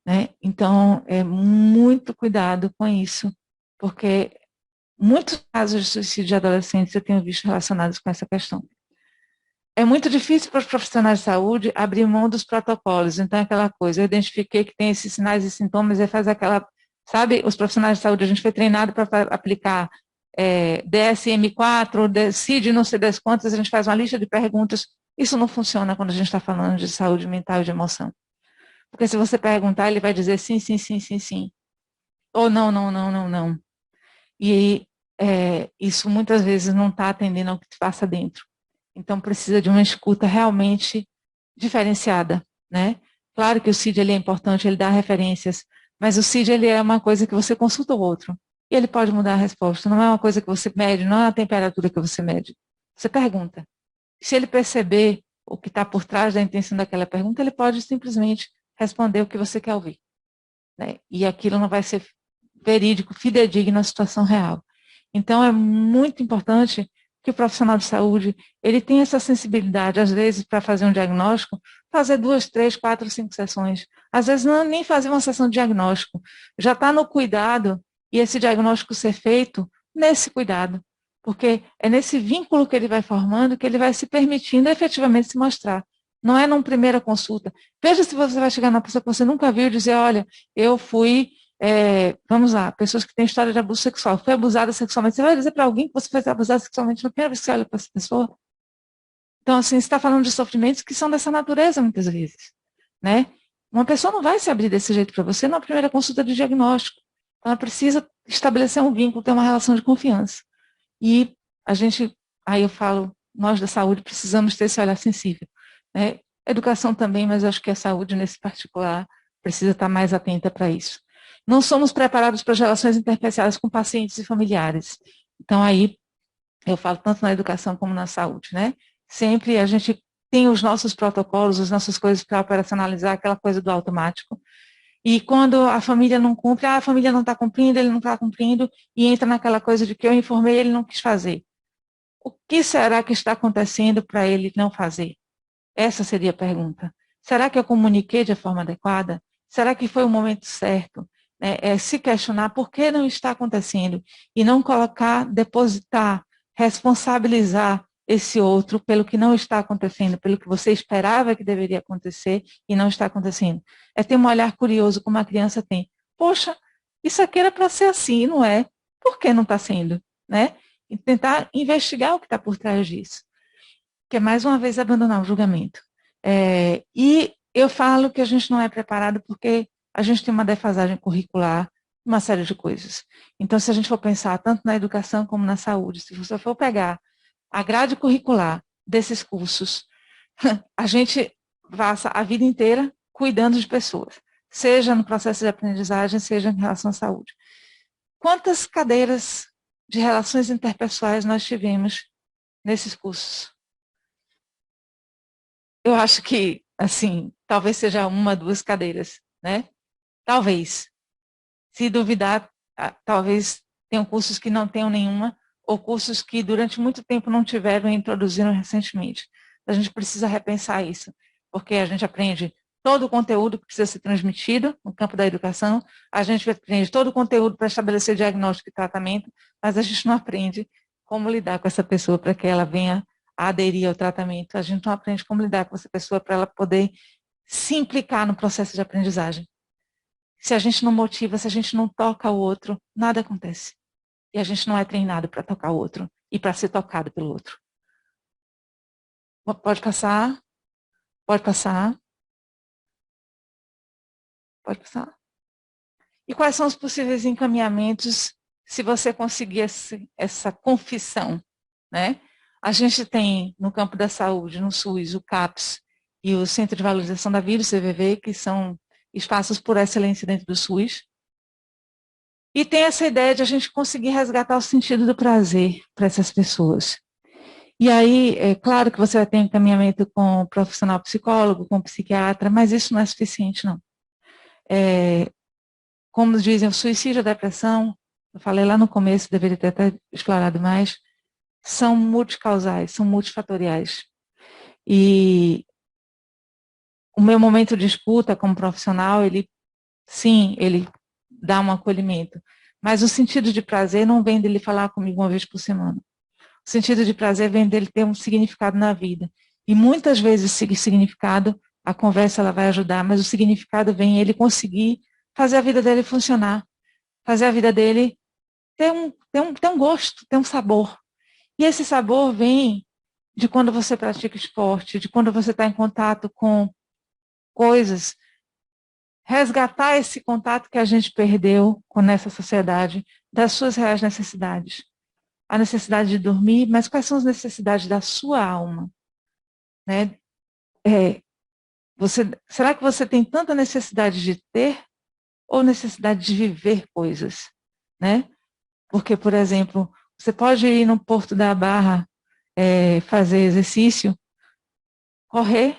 Né? Então, muito cuidado com isso, porque muitos casos de suicídio de adolescentes eu tenho visto relacionados com essa questão. É muito difícil para os profissionais de saúde abrir mão dos protocolos. Então, é aquela coisa, eu identifiquei que tem esses sinais e sintomas e faz aquela... Sabe, os profissionais de saúde, a gente foi treinado para aplicar DSM-4, CID, não sei das quantas, a gente faz uma lista de perguntas Isso não funciona quando a gente está falando de saúde mental e de emoção. Porque se você perguntar, ele vai dizer sim, sim, sim, sim, sim. Ou não, não, não, não, não. E isso muitas vezes não está atendendo ao que te passa dentro. Então precisa de uma escuta realmente diferenciada, né? Claro que o CID ele é importante, ele dá referências, mas o CID ele é uma coisa que você consulta o outro e ele pode mudar a resposta. Não é uma coisa que você mede, não é a temperatura que você mede. Você pergunta. Se ele perceber o que está por trás da intenção daquela pergunta, ele pode simplesmente responder o que você quer ouvir, né? E aquilo não vai ser verídico, fidedigno à situação real. Então, é muito importante que o profissional de saúde ele tenha essa sensibilidade, às vezes, para fazer um diagnóstico, fazer 2, 3, 4, 5 sessões. Às vezes, não nem fazer uma sessão de diagnóstico. Já está no cuidado e esse diagnóstico ser feito nesse cuidado. Porque é nesse vínculo que ele vai formando que ele vai se permitindo efetivamente se mostrar. Não é numa primeira consulta. Veja se você vai chegar na pessoa que você nunca viu e dizer, olha, eu fui vamos lá, pessoas que têm história de abuso sexual, foi abusada sexualmente, você vai dizer para alguém que você foi abusada sexualmente na primeira vez que você olha para essa pessoa? Então, assim, você está falando de sofrimentos que são dessa natureza, muitas vezes, né? Uma pessoa não vai se abrir desse jeito para você na primeira consulta de diagnóstico. Então, ela precisa estabelecer um vínculo, ter uma relação de confiança. E a gente, aí eu falo, nós da saúde precisamos ter esse olhar sensível, né? Educação também, mas eu acho que a saúde, nesse particular, precisa estar mais atenta para isso. Não somos preparados para as relações interpessoais com pacientes e familiares. Então, aí, eu falo tanto na educação como na saúde, né? Sempre a gente tem os nossos protocolos, as nossas coisas para operacionalizar, aquela coisa do automático. E quando a família não cumpre, a família não está cumprindo, ele não está cumprindo, e entra naquela coisa de que eu informei, ele não quis fazer. O que será que está acontecendo para ele não fazer? Essa seria a pergunta. Será que eu comuniquei de forma adequada? Será que foi o momento certo? Se questionar por que não está acontecendo e não colocar, depositar, responsabilizar esse outro pelo que não está acontecendo, pelo que você esperava que deveria acontecer e não está acontecendo. É ter um olhar curioso como a criança tem. Poxa, isso aqui era para ser assim, não é? Por que não está sendo? Né? E tentar investigar o que está por trás disso. Que é, mais uma vez, abandonar o julgamento. E eu falo que a gente não é preparado porque a gente tem uma defasagem curricular, uma série de coisas. Então, se a gente for pensar tanto na educação como na saúde, se você for pegar a grade curricular desses cursos, a gente passa a vida inteira cuidando de pessoas, seja no processo de aprendizagem, seja em relação à saúde. Quantas cadeiras de relações interpessoais nós tivemos nesses cursos? Eu acho que, assim, talvez seja uma, 2 cadeiras, né? Talvez. Se duvidar, talvez tenham cursos que não tenham nenhuma, ou cursos que durante muito tempo não tiveram e introduziram recentemente. A gente precisa repensar isso, porque a gente aprende todo o conteúdo que precisa ser transmitido no campo da educação, a gente aprende todo o conteúdo para estabelecer diagnóstico e tratamento, mas a gente não aprende como lidar com essa pessoa para que ela venha a aderir ao tratamento. A gente não aprende como lidar com essa pessoa para ela poder se implicar no processo de aprendizagem. Se a gente não motiva, se a gente não toca o outro, nada acontece. E a gente não é treinado para tocar o outro e para ser tocado pelo outro. Pode passar? Pode passar? Pode passar? E quais são os possíveis encaminhamentos se você conseguir essa confissão, né? A gente tem no campo da saúde, no SUS, o CAPS e o Centro de Valorização da Vida, o CVV, que são espaços por excelência dentro do SUS. E tem essa ideia de a gente conseguir resgatar o sentido do prazer para essas pessoas. E aí, é claro que você vai ter encaminhamento com o profissional psicólogo, com o psiquiatra, mas isso não é suficiente, não. Como dizem, o suicídio e a depressão, eu falei lá no começo, deveria ter até explorado mais, são multicausais, são multifatoriais. E o meu momento de escuta como profissional, ele dá um acolhimento. Mas o sentido de prazer não vem dele falar comigo uma vez por semana. O sentido de prazer vem dele ter um significado na vida. E muitas vezes esse significado, a conversa ela vai ajudar, mas o significado vem ele conseguir fazer a vida dele funcionar, fazer a vida dele ter um gosto, ter um sabor. E esse sabor vem de quando você pratica esporte, de quando você está em contato com coisas, resgatar esse contato que a gente perdeu com essa sociedade, das suas reais necessidades. A necessidade de dormir, mas quais são as necessidades da sua alma? Né? Será que você tem tanta necessidade de ter ou necessidade de viver coisas? Né? Porque, por exemplo, você pode ir no Porto da Barra fazer exercício, correr,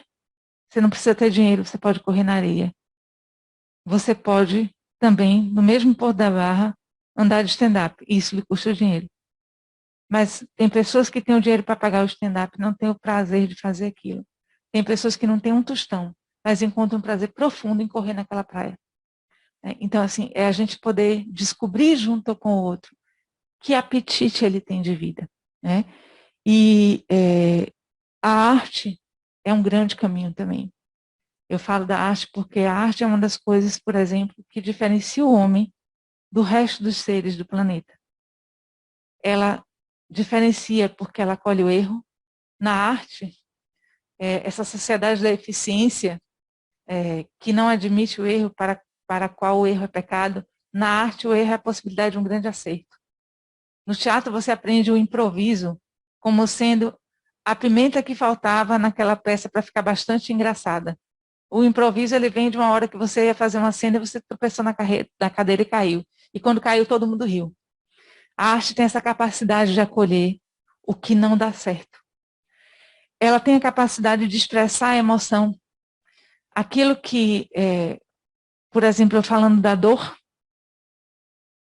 você não precisa ter dinheiro, você pode correr na areia. Você pode também, no mesmo Porto da Barra, andar de stand-up. Isso lhe custa dinheiro. Mas tem pessoas que têm o dinheiro para pagar o stand-up e não têm o prazer de fazer aquilo. Tem pessoas que não têm um tostão, mas encontram um prazer profundo em correr naquela praia. Então, assim, é a gente poder descobrir junto com o outro que apetite ele tem de vida. Né? E a arte é um grande caminho também. Eu falo da arte porque a arte é uma das coisas, por exemplo, que diferencia o homem do resto dos seres do planeta. Ela diferencia porque ela acolhe o erro. Na arte, essa sociedade da eficiência, que não admite o erro, para a qual o erro é pecado, na arte o erro é a possibilidade de um grande acerto. No teatro você aprende o improviso como sendo a pimenta que faltava naquela peça para ficar bastante engraçada. O improviso ele vem de uma hora que você ia fazer uma cena e você tropeçou na cadeira e caiu. E quando caiu, todo mundo riu. A arte tem essa capacidade de acolher o que não dá certo. Ela tem a capacidade de expressar a emoção. Aquilo que, por exemplo, falando da dor,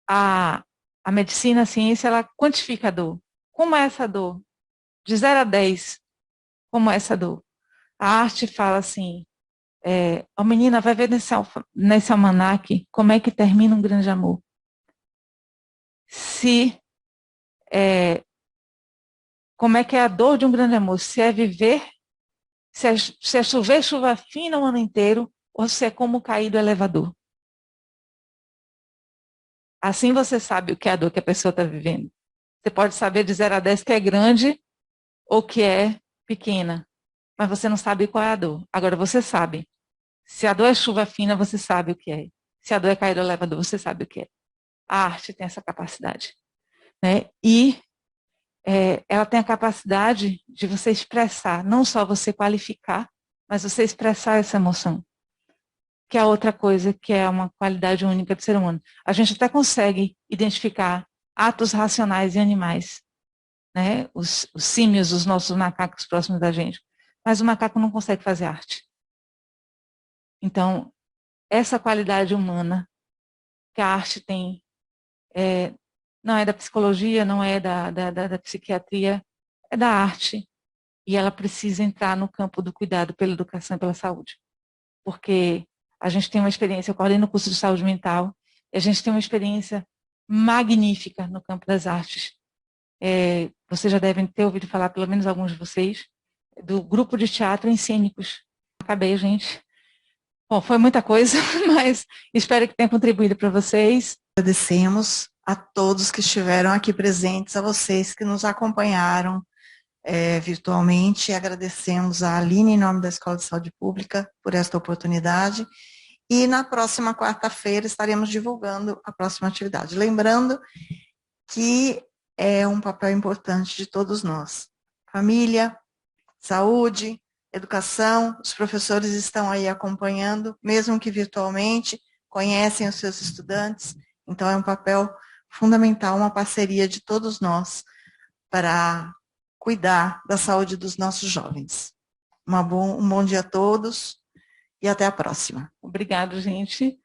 a medicina, a ciência, ela quantifica a dor. Como é essa dor? De 0 a 10, como é essa dor? A arte fala assim, a menina vai ver nesse almanaque como é que termina um grande amor. Como é que é a dor de um grande amor? Se é viver, se é chover chuva fina o ano inteiro, ou se é como cair do elevador. Assim você sabe o que é a dor que a pessoa está vivendo. Você pode saber de 0 a 10 que é grande ou que é pequena, mas você não sabe qual é a dor. Agora você sabe. Se a dor é chuva fina, você sabe o que é. Se a dor é cair do elevador, você sabe o que é. A arte tem essa capacidade. Né? E ela tem a capacidade de você expressar, não só você qualificar, mas você expressar essa emoção. Que é outra coisa que é uma qualidade única do ser humano. A gente até consegue identificar atos racionais em animais. Né? Os símios, os nossos macacos próximos da gente. Mas o macaco não consegue fazer arte. Então, essa qualidade humana que a arte tem, não é da psicologia, não é da psiquiatria, é da arte. E ela precisa entrar no campo do cuidado pela educação e pela saúde. Porque a gente tem uma experiência, eu coordeno o curso de saúde mental, e a gente tem uma experiência magnífica no campo das artes. Vocês já devem ter ouvido falar, pelo menos alguns de vocês, do grupo de teatro em cênicos. Acabei, gente. Bom, foi muita coisa, mas espero que tenha contribuído para vocês. Agradecemos a todos que estiveram aqui presentes, a vocês que nos acompanharam virtualmente. Agradecemos a Aline, em nome da Escola de Saúde Pública, por esta oportunidade. E na próxima quarta-feira estaremos divulgando a próxima atividade. Lembrando que é um papel importante de todos nós. Família, saúde, educação, os professores estão aí acompanhando, mesmo que virtualmente, conhecem os seus estudantes, então é um papel fundamental, uma parceria de todos nós para cuidar da saúde dos nossos jovens. Um bom dia a todos e até a próxima. Obrigado, gente.